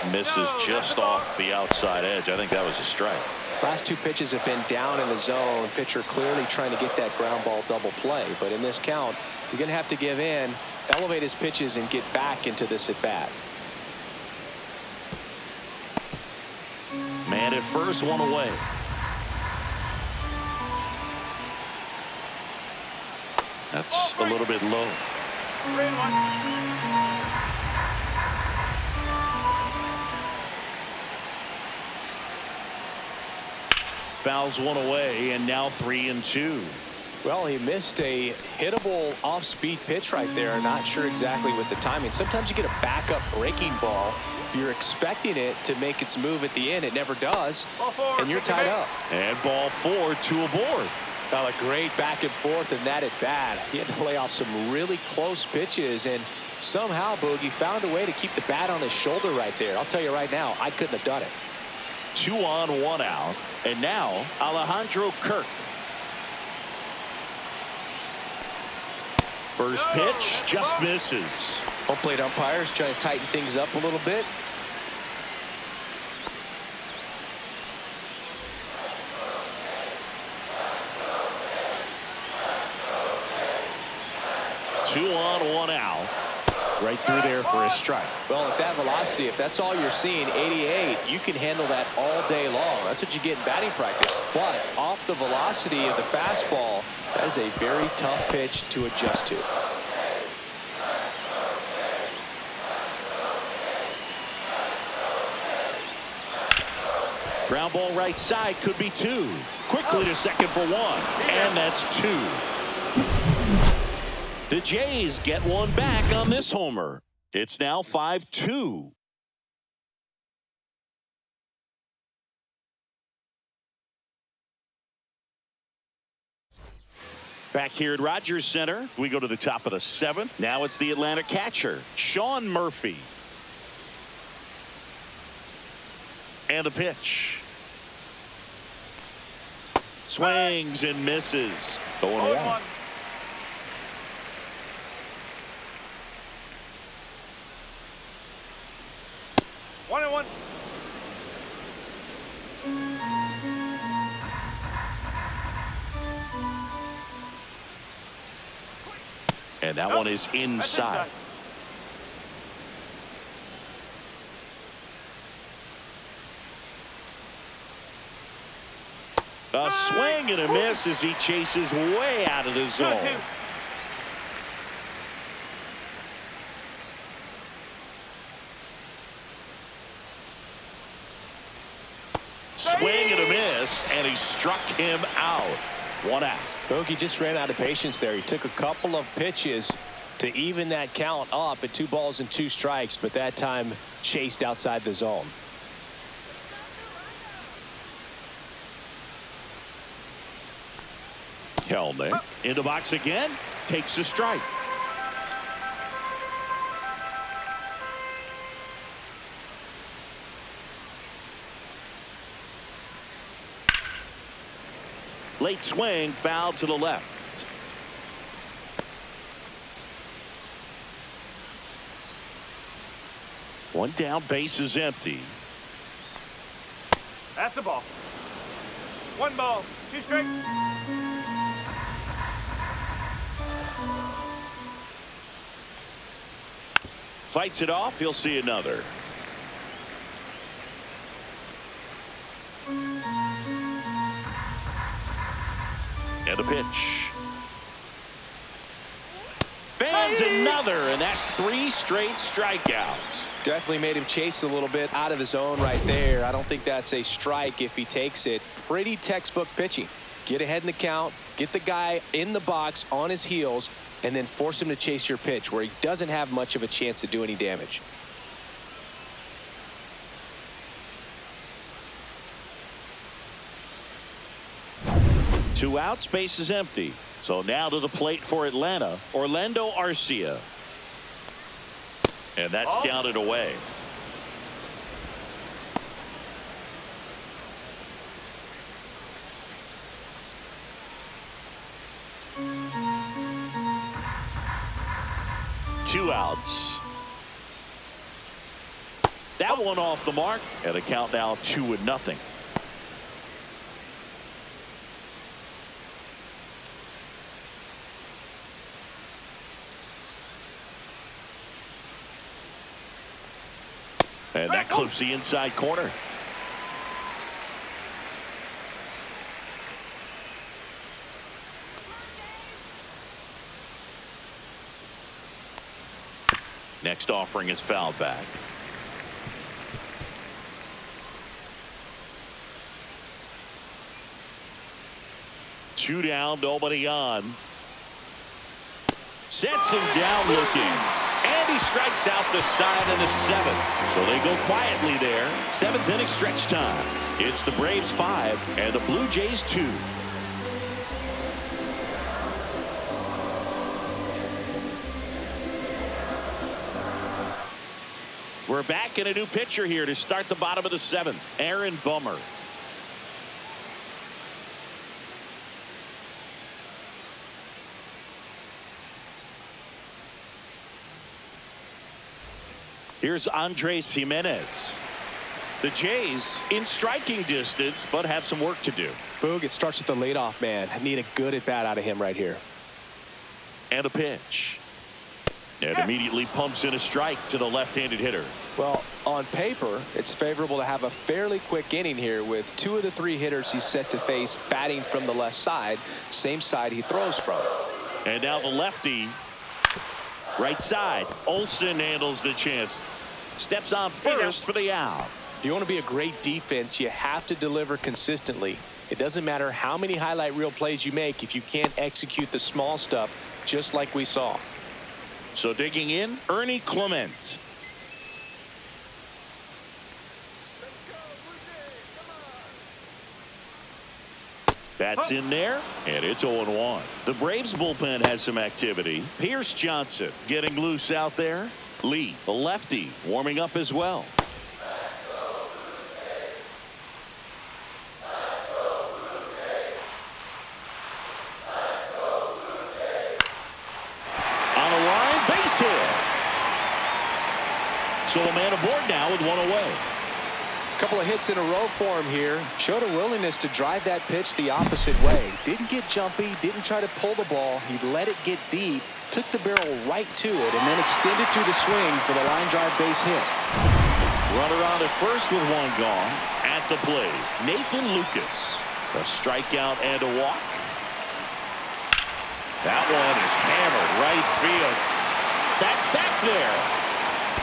1. Misses just off the outside edge. I think that was a strike. Last 2 pitches have been down in the zone. Pitcher clearly trying to get that ground ball double play. But in this count, you're going to have to give in, elevate his pitches, and get back into this at bat. Man at first, 1 away. That's a little bit low. 3-1. Fouls 1 away, and now 3-2. Well, he missed a hittable off-speed pitch right there. Not sure exactly with the timing. Sometimes you get a backup breaking ball. You're expecting it to make its move at the end. It never does. And you're tied up. And ball 4, 2 aboard. Now a great back and forth and that at bat. He had to lay off some really close pitches, and somehow Boogie found a way to keep the bat on his shoulder right there. I'll tell you right now, I couldn't have done it. 2 on, 1 out. And now Alejandro Kirk. First pitch just misses. Home plate umpires trying to tighten things up a little bit. Two on, 1 out. Right through there for a strike. Well, at that velocity, if that's all you're seeing, 88, you can handle that all day long. That's what you get in batting practice. But off the velocity of the fastball, that is a very tough pitch to adjust to. Ground ball right side, could be 2. Quickly to second for 1. And that's 2. The Jays get one back on this homer. It's now 5-2. Back here at Rogers Center, we go to the top of the 7th. Now it's the Atlanta catcher, Sean Murphy. And the pitch. Swings and misses. 0-1. 1-1. And that one is inside. A swing and a miss as he chases way out of the zone. Swing and a miss, and he struck him out. 1 out. Bogey just ran out of patience there. He took a couple of pitches to even that count up at 2 balls and 2 strikes, but that time chased outside the zone. Kelnick in the box again, takes a strike. Late swing, foul to the left. One down, base is empty. That's a ball. 1 ball, 2 strikes. Fights it off, he'll see another. And a pitch. Fans another, and that's 3 straight strikeouts. Definitely made him chase a little bit out of the zone right there. I don't think that's a strike if he takes it. Pretty textbook pitching. Get ahead in the count, get the guy in the box on his heels, and then force him to chase your pitch where he doesn't have much of a chance to do any damage. Two outs, base is empty. So now to the plate for Atlanta, Orlando Arcia. And that's down and away. Two outs. That one off the mark, and a count now 2-0. And that clips the inside corner. Next offering is fouled back. 2 down, nobody on. Sets him down looking. And he strikes out the side of the 7th. So they go quietly there. 7th inning stretch time. It's the Braves 5 and the Blue Jays 2. We're back in a new pitcher here to start the bottom of the 7th. Aaron Bummer. Here's Andres Jimenez. The Jays in striking distance, but have some work to do. Boog, it starts with the leadoff man. I need a good at bat out of him right here. And a pitch. And immediately pumps in a strike to the left-handed hitter. Well, on paper, it's favorable to have a fairly quick inning here with 2 of the 3 hitters he's set to face batting from the left side, same side he throws from. And now the lefty, right side. Olsen handles the chance. Steps on first for the out. If you want to be a great defense, you have to deliver consistently. It doesn't matter how many highlight reel plays you make if you can't execute the small stuff, just like we saw. So digging in, Ernie Clement. That's in there, and it's 0-1. The Braves bullpen has some activity. Pierce Johnson getting loose out there. Lee, the lefty, warming up as well. On the line, base hit. So a man aboard now with 1 away. Couple of hits in a row for him here. Showed a willingness to drive that pitch the opposite way. Didn't get jumpy, didn't try to pull the ball. He let it get deep, took the barrel right to it, and then extended through the swing for the line drive base hit. Runner on at first with 1 gone. At the plate, Nathan Lucas. A strikeout and a walk. That one is hammered right field. That's back there.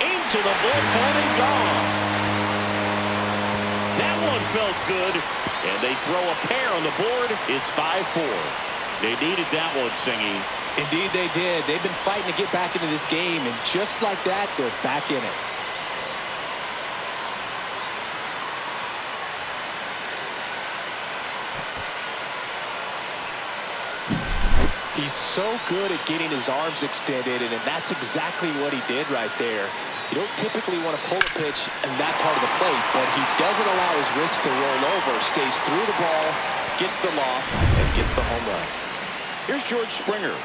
Into the bullpen and gone. That one felt good, and they throw a pair on the board. It's 5-4. They needed that one, Singy. Indeed they did. They've been fighting to get back into this game, and just like that, they're back in it. He's so good at getting his arms extended, and that's exactly what he did right there. You don't typically want to pull a pitch in that part of the plate, but he doesn't allow his wrist to roll over, stays through the ball, gets the loft, and gets the home run. Here's George Springer.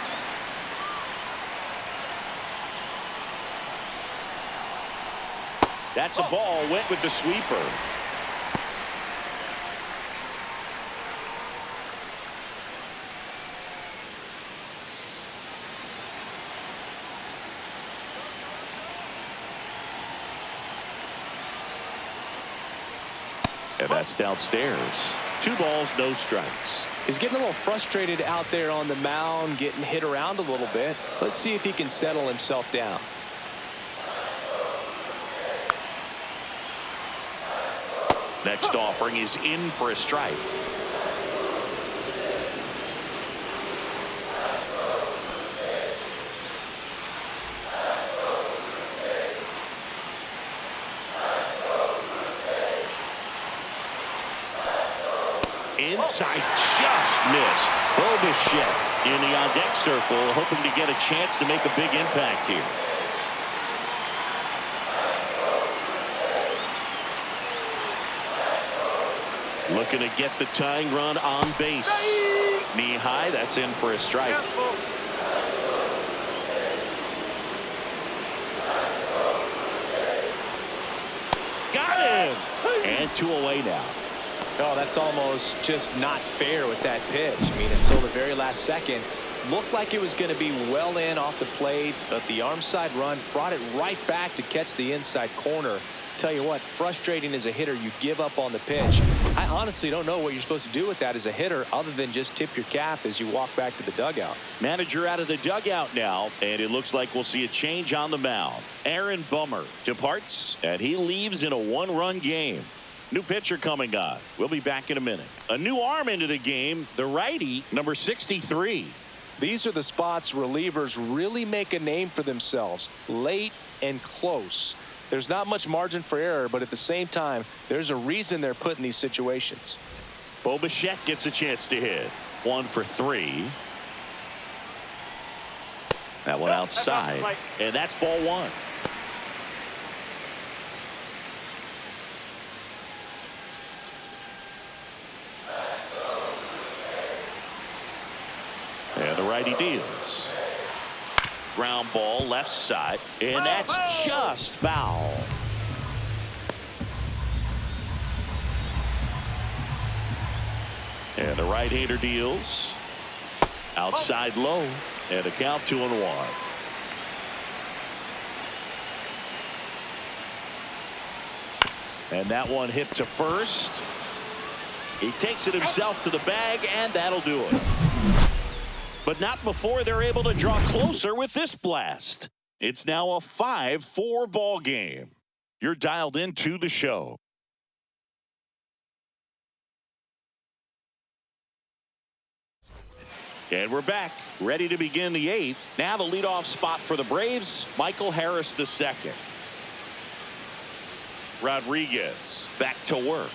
That's a ball, went with the sweeper. And that's downstairs. 2 balls, no strikes. He's getting a little frustrated out there on the mound, getting hit around a little bit. Let's see if he can settle himself down. Next offering is in for a strike. Inside, just missed. Bo Bichette in the on-deck circle, hoping to get a chance to make a big impact here. Looking to get the tying run on base. Knee high, that's in for a strike. Got him! And 2 away now. Oh, that's almost just not fair with that pitch. I mean, until the very last second, looked like it was going to be well in off the plate, but the arm side run brought it right back to catch the inside corner. Tell you what, frustrating as a hitter, you give up on the pitch. I honestly don't know what you're supposed to do with that as a hitter other than just tip your cap as you walk back to the dugout. Manager out of the dugout now, and it looks like we'll see a change on the mound. Aaron Bummer departs, and he leaves in a 1-run game. New pitcher coming on. We'll be back in a minute. A new arm into the game. The righty, number 63. These are the spots relievers really make a name for themselves. Late and close. There's not much margin for error, but at the same time, there's a reason they're put in these situations. Bo Bichette gets a chance to hit. 1 for 3. That one outside. And that's ball 1. And the righty deals. Ground ball left side. And that's just foul. And the right-hander deals. Outside low. And a count 2-1. And that one hit to first. He takes it himself to the bag, and that'll do it. But not before they're able to draw closer with this blast. It's now a 5-4 ball game. You're dialed into the show. And we're back, ready to begin the 8th. Now the leadoff spot for the Braves, Michael Harris II. Rodriguez back to work.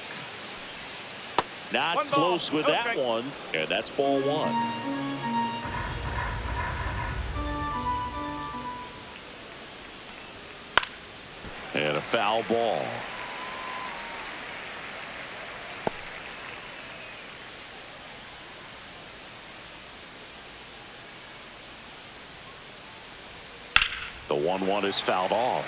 Not close with that one, and that's ball 1. And a foul ball. The 1-1 is fouled off.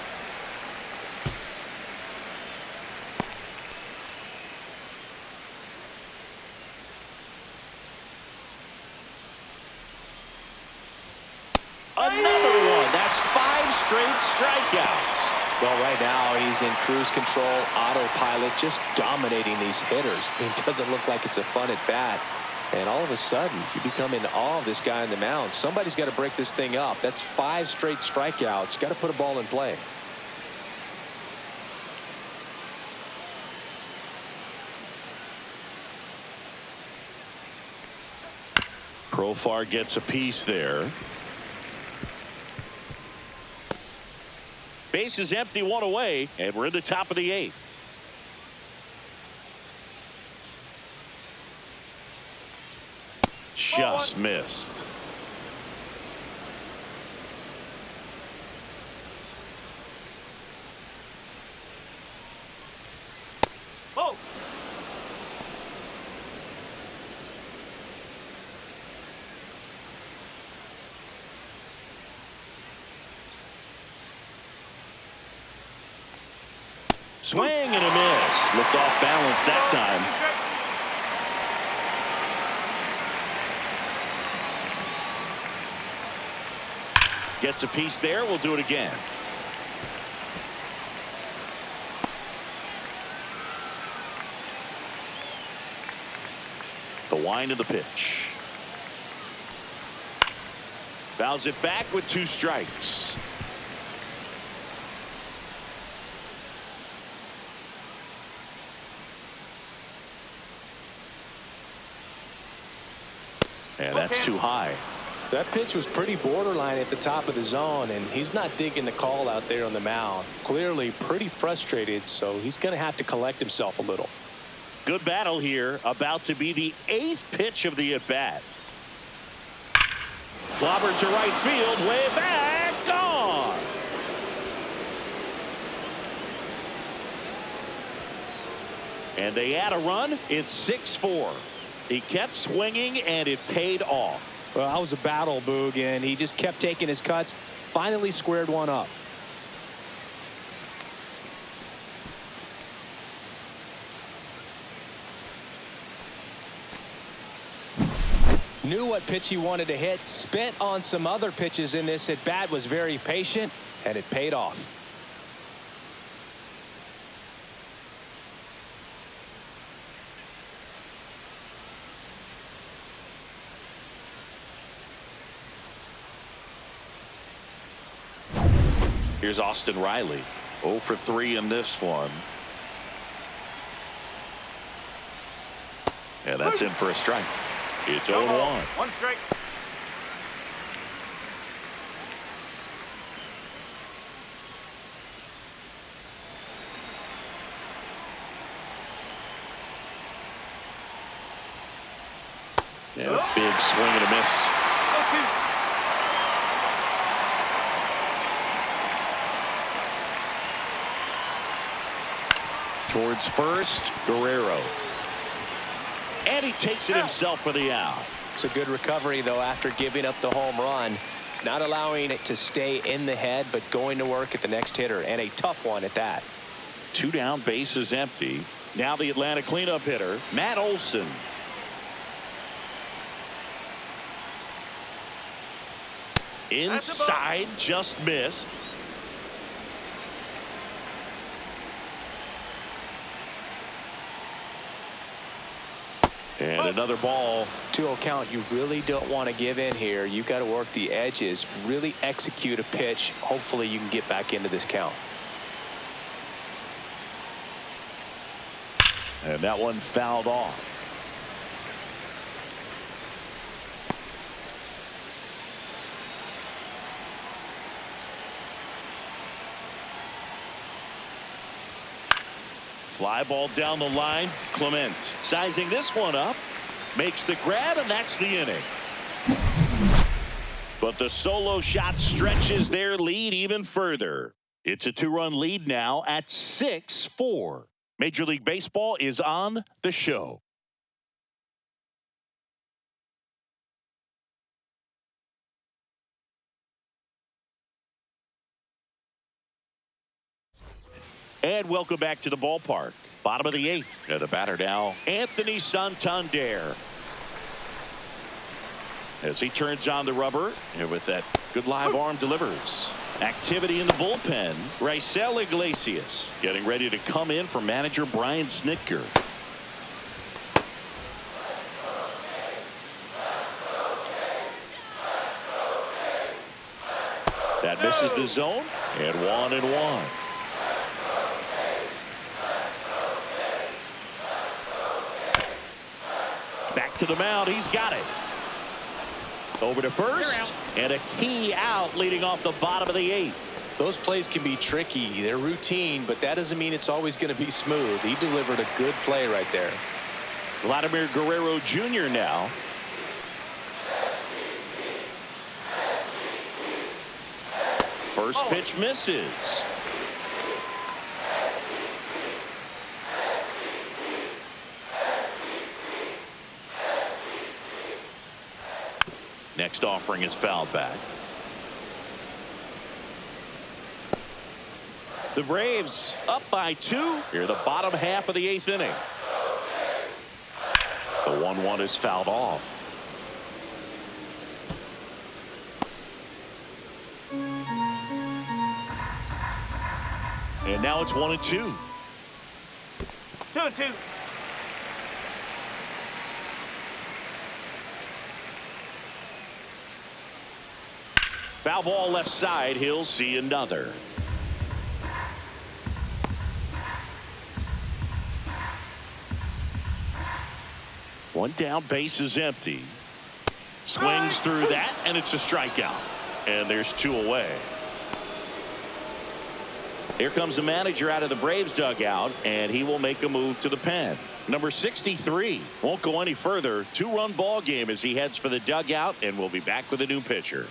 Another one. That's 5 straight strikeouts. Well, right now he's in cruise control, autopilot, just dominating these hitters. It doesn't look like it's a fun at bat. And all of a sudden, you become in awe of this guy on the mound. Somebody's got to break this thing up. That's 5 straight strikeouts. Got to put a ball in play. Profar gets a piece there. Base is empty, 1 away, and we're in the top of the 8th. Just missed. Oh. Swing and a miss. Looked off balance that time. Gets a piece there. We'll do it again. The wind of the pitch. Fouls it back with 2 strikes. And that's too high. That pitch was pretty borderline at the top of the zone, and he's not digging the call out there on the mound. Clearly pretty frustrated, so he's going to have to collect himself a little. Good battle here. About to be the 8th pitch of the at-bat. Clobber to right field. Way back. Gone. And they add a run. It's 6-4. He kept swinging, and it paid off. Well, that was a battle, Boog, and he just kept taking his cuts. Finally squared one up. Knew what pitch he wanted to hit. Spit on some other pitches in this at bat. Was very patient, and it paid off. Here's Austin Riley. 0 for 3 in this one. Yeah, that's in for a strike. It's 0-1. One strike. Yeah, a big swing and a miss. Towards first, Guerrero. And he takes it himself for the out. It's a good recovery, though, after giving up the home run. Not allowing it to stay in the head, but going to work at the next hitter, and a tough one at that. 2 down, bases empty. Now the Atlanta cleanup hitter, Matt Olson. Inside, just missed. And another ball. 2-0 count. You really don't want to give in here. You've got to work the edges, really execute a pitch. Hopefully you can get back into this count. And that one fouled off. Fly ball down the line. Clement sizing this one up. Makes the grab, and that's the inning. But the solo shot stretches their lead even further. It's a 2-run lead now at 6-4. Major League Baseball is on the show. And welcome back to the ballpark. Bottom of the 8th. And the batter now, Anthony Santander. As he turns on the rubber, and with that good live arm delivers. Activity in the bullpen. Raisel Iglesias getting ready to come in for manager Brian Snitker. That misses the zone, and 1-1. Back to the mound. He's got it. Over to first. And a key out leading off the bottom of the 8th. Those plays can be tricky. They're routine, but that doesn't mean it's always going to be smooth. He delivered a good play right there. Vladimir Guerrero Jr. now. First pitch misses. Next offering is fouled back. The Braves up by 2 here, the bottom half of the 8th inning. The 1-1 is fouled off. And now it's 1-2. 2-2. Foul ball left side. He'll see another. One down, base is empty. Swings through that, and it's a strikeout. And there's 2 away. Here comes the manager out of the Braves dugout, and he will make a move to the pen. Number 63 won't go any further. 2-run ball game as he heads for the dugout, and we'll be back with a new pitcher.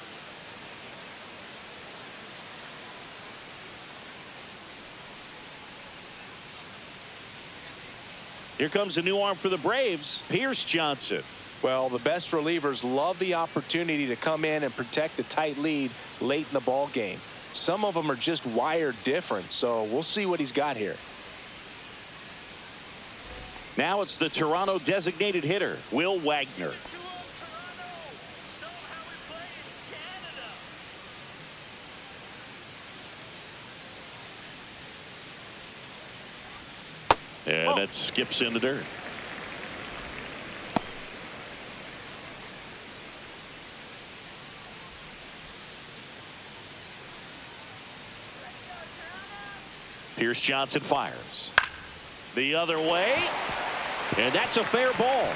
Here comes a new arm for the Braves, Pierce Johnson. Well, the best relievers love the opportunity to come in and protect a tight lead late in the ball game. Some of them are just wired different, so we'll see what he's got here. Now it's the Toronto designated hitter, Will Wagner. And that skips in the dirt. Pierce Johnson fires. The other way. And that's a fair ball.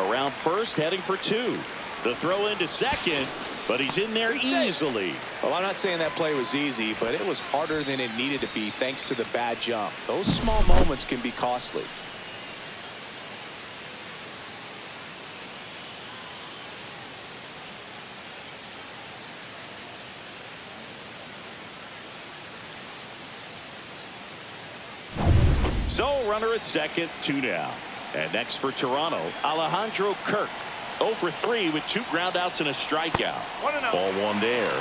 Around first, heading for 2. The throw into second, but he's in there easily. Well, I'm not saying that play was easy, but it was harder than it needed to be thanks to the bad jump. Those small moments can be costly. So runner at second, 2 down. And next for Toronto, Alejandro Kirk. 0 for 3 with 2 groundouts and a strikeout. Ball 1 there.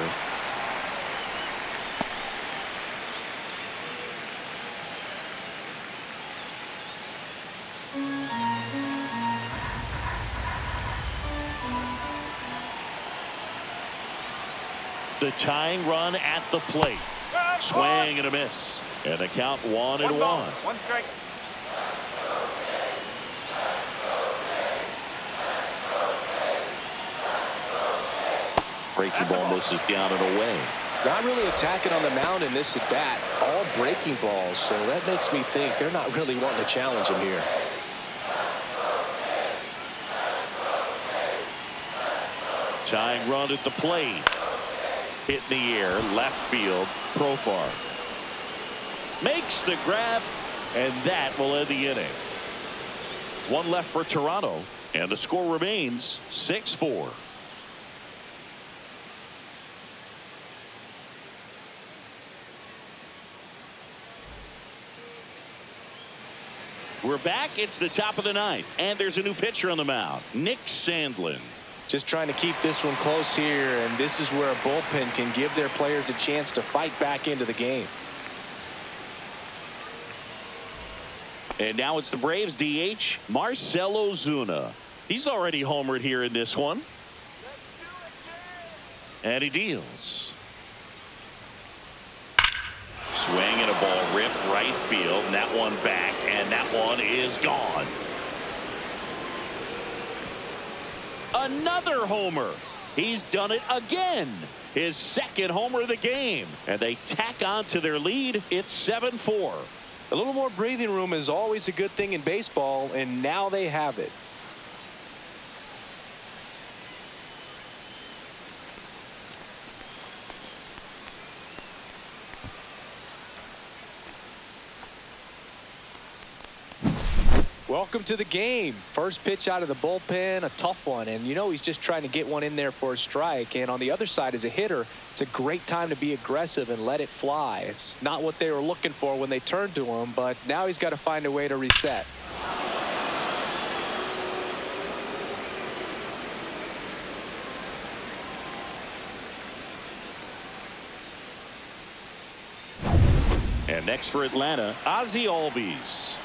The tying run at the plate. Swing and a miss. And the count 1-1. 1 strike. Breaking ball misses down and away. Not really attacking on the mound in this at bat. All breaking balls, so that makes me think they're not really wanting to challenge him here. Tying run at the plate. Hit in the air, left field, Profar. Makes the grab, and that will end the inning. 1 left for Toronto, and the score remains 6-4. We're back. It's the top of the 9th, and there's a new pitcher on the mound, Nick Sandlin. Just trying to keep this one close here, and this is where a bullpen can give their players a chance to fight back into the game. And now it's the Braves DH, Marcell Ozuna. He's already homered here in this one. And he deals. Swing and a ball ripped right field, and that one back, and that one is gone. Another homer. He's done it again. His 2nd homer of the game. And they tack on to their lead. It's 7-4. A little more breathing room is always a good thing in baseball, and now they have it. Welcome to the game. First pitch out of the bullpen, a tough one, and you know he's just trying to get one in there for a strike. And on the other side, as a hitter, it's a great time to be aggressive and let it fly. It's not what they were looking for when they turned to him, but now he's got to find a way to reset. And next for Atlanta, Ozzie Albies.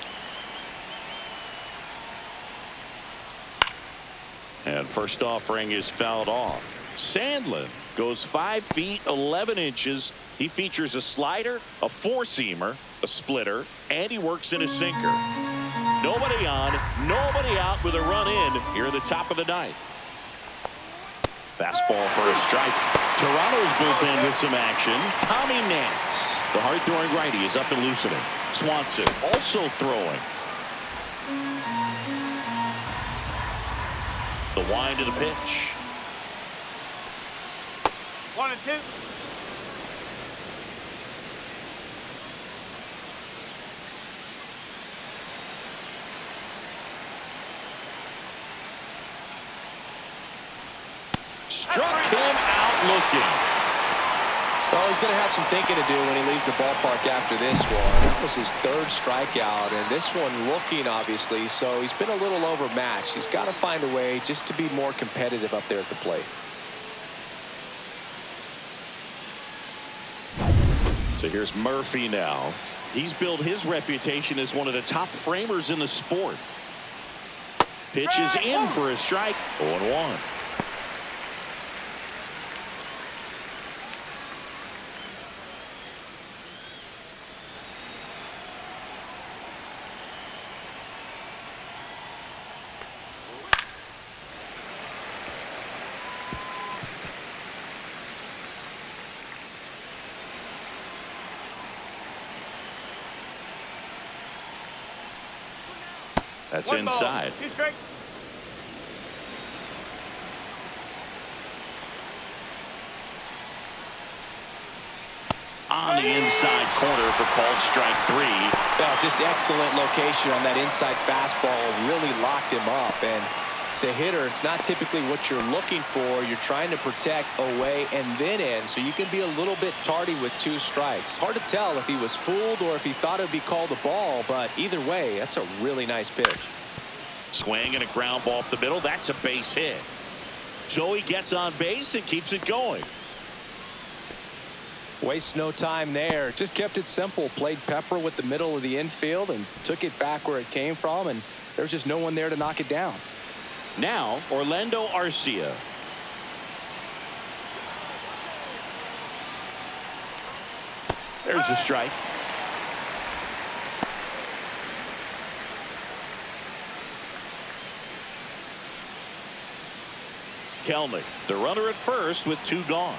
And first offering is fouled off. Sandlin goes 5 feet 11 inches. He features a slider, a 4-seamer, a splitter, and he works in a sinker. Nobody on, nobody out with a run in here at the top of the 9th. Fastball for a strike. Toronto's bullpen with some action. Tommy Nance, the hard-throwing righty, is up and loosening. Swanson also throwing. The wind of the pitch. 1-2. Struck him out looking. Well, he's going to have some thinking to do when he leaves the ballpark after this one. That was his 3rd strikeout, and this one looking, obviously, so he's been a little overmatched. He's got to find a way just to be more competitive up there at the plate. So here's Murphy now. He's built his reputation as one of the top framers in the sport. Pitch is in for a strike. 0-1. That's One ball, inside. 2 strike. On the inside corner for called strike 3. Yeah, just excellent location on that inside fastball. Really locked him up. And as a hitter, it's not typically what you're looking for. You're trying to protect away and then in, so you can be a little bit tardy with 2 strikes. Hard to tell if he was fooled or if he thought it would be called a ball, but either way, that's a really nice pitch. Swing and a ground ball up the middle. That's a base hit. So he gets on base and keeps it going. Wastes no time there. Just kept it simple. Played pepper with the middle of the infield and took it back where it came from, and there's just no one there to knock it down. Now Orlando Arcia. There's a strike. Kelnick, the runner at first with 2 gone.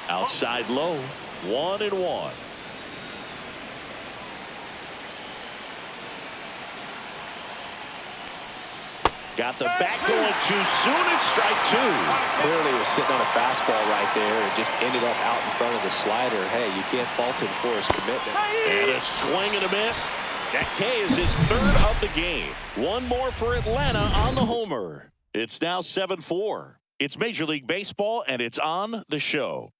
Outside low, 1-1. Got the bat going too soon. It's strike 2. Clearly was sitting on a fastball right there and just ended up out in front of the slider. Hey, you can't fault him for his commitment. And a swing and a miss. That K is his 3rd of the game. One more for Atlanta on the homer. It's now 7-4. It's Major League Baseball, and it's on the show.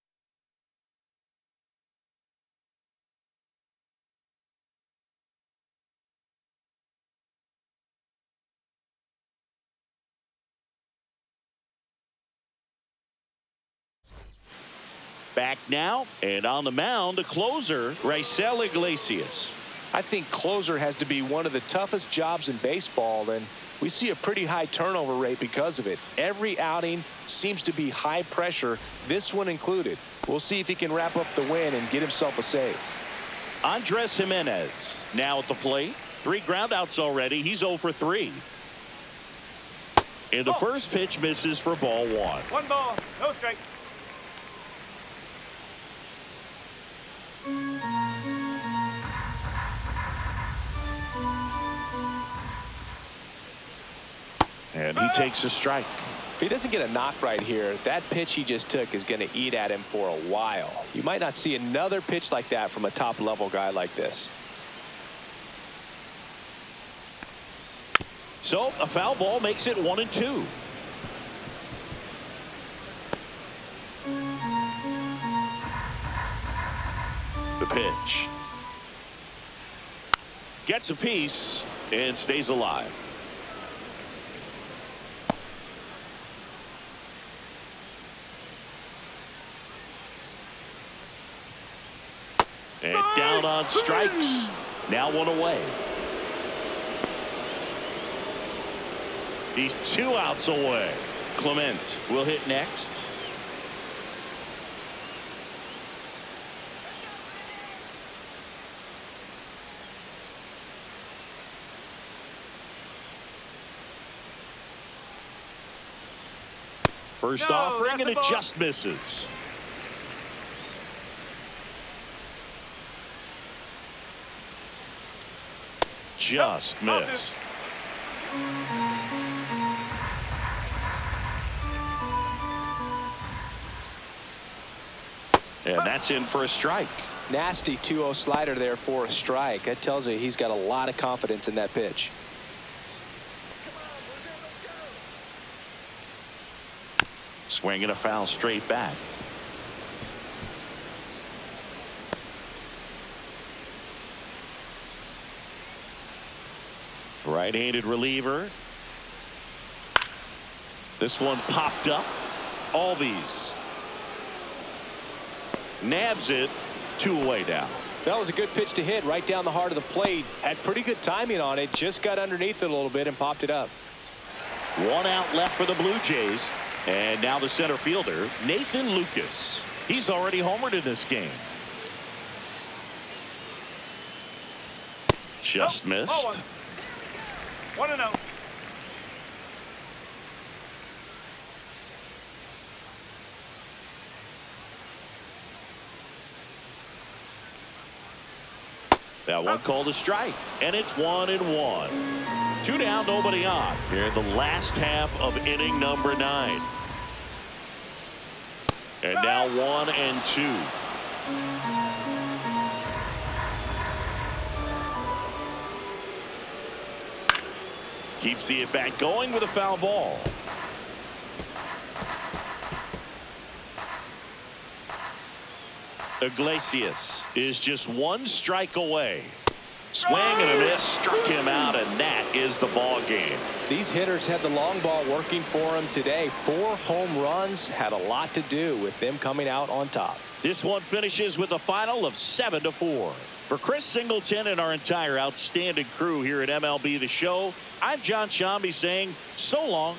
Back now, and on the mound, the closer, Raisel Iglesias. I think closer has to be one of the toughest jobs in baseball, and we see a pretty high turnover rate because of it. Every outing seems to be high pressure, this one included. We'll see if he can wrap up the win and get himself a save. Andres Jimenez now at the plate. 3 groundouts already. He's 0 for 3. And the first pitch misses for ball 1. 1 ball, no strike. And he takes a strike. If he doesn't get a knock right here, that pitch he just took is going to eat at him for a while. You might not see another pitch like that from a top-level guy like this. So a foul ball makes it 1-2. The pitch. Gets a piece and stays alive. And down on strikes. Now 1 away. He's 2 outs away. Clement will hit next. First offering, and it just misses. Just missed. And that's in for a strike. Nasty 2-0 slider there for a strike. That tells you he's got a lot of confidence in that pitch. Swing and a foul straight back. Right-handed reliever. This one popped up. Albies nabs it. 2 away now. That was a good pitch to hit right down the heart of the plate. Had pretty good timing on it. Just got underneath it a little bit and popped it up. 1 out left for the Blue Jays. And now the center fielder, Nathan Lucas. He's already homered in this game. Just missed. 1-0. That one called a strike, and it's 1-1. 2 down, nobody on here in the last half of inning number 9. And now 1-2. Keeps the at-bat going with a foul ball. Iglesias is just 1 strike away. Swing and a miss, struck him out, and that is the ball game. These hitters had the long ball working for him today. 4 home runs had a lot to do with them coming out on top. This one finishes with a final of 7-4. For Chris Singleton and our entire outstanding crew here at MLB The Show, I'm John Shambi saying so long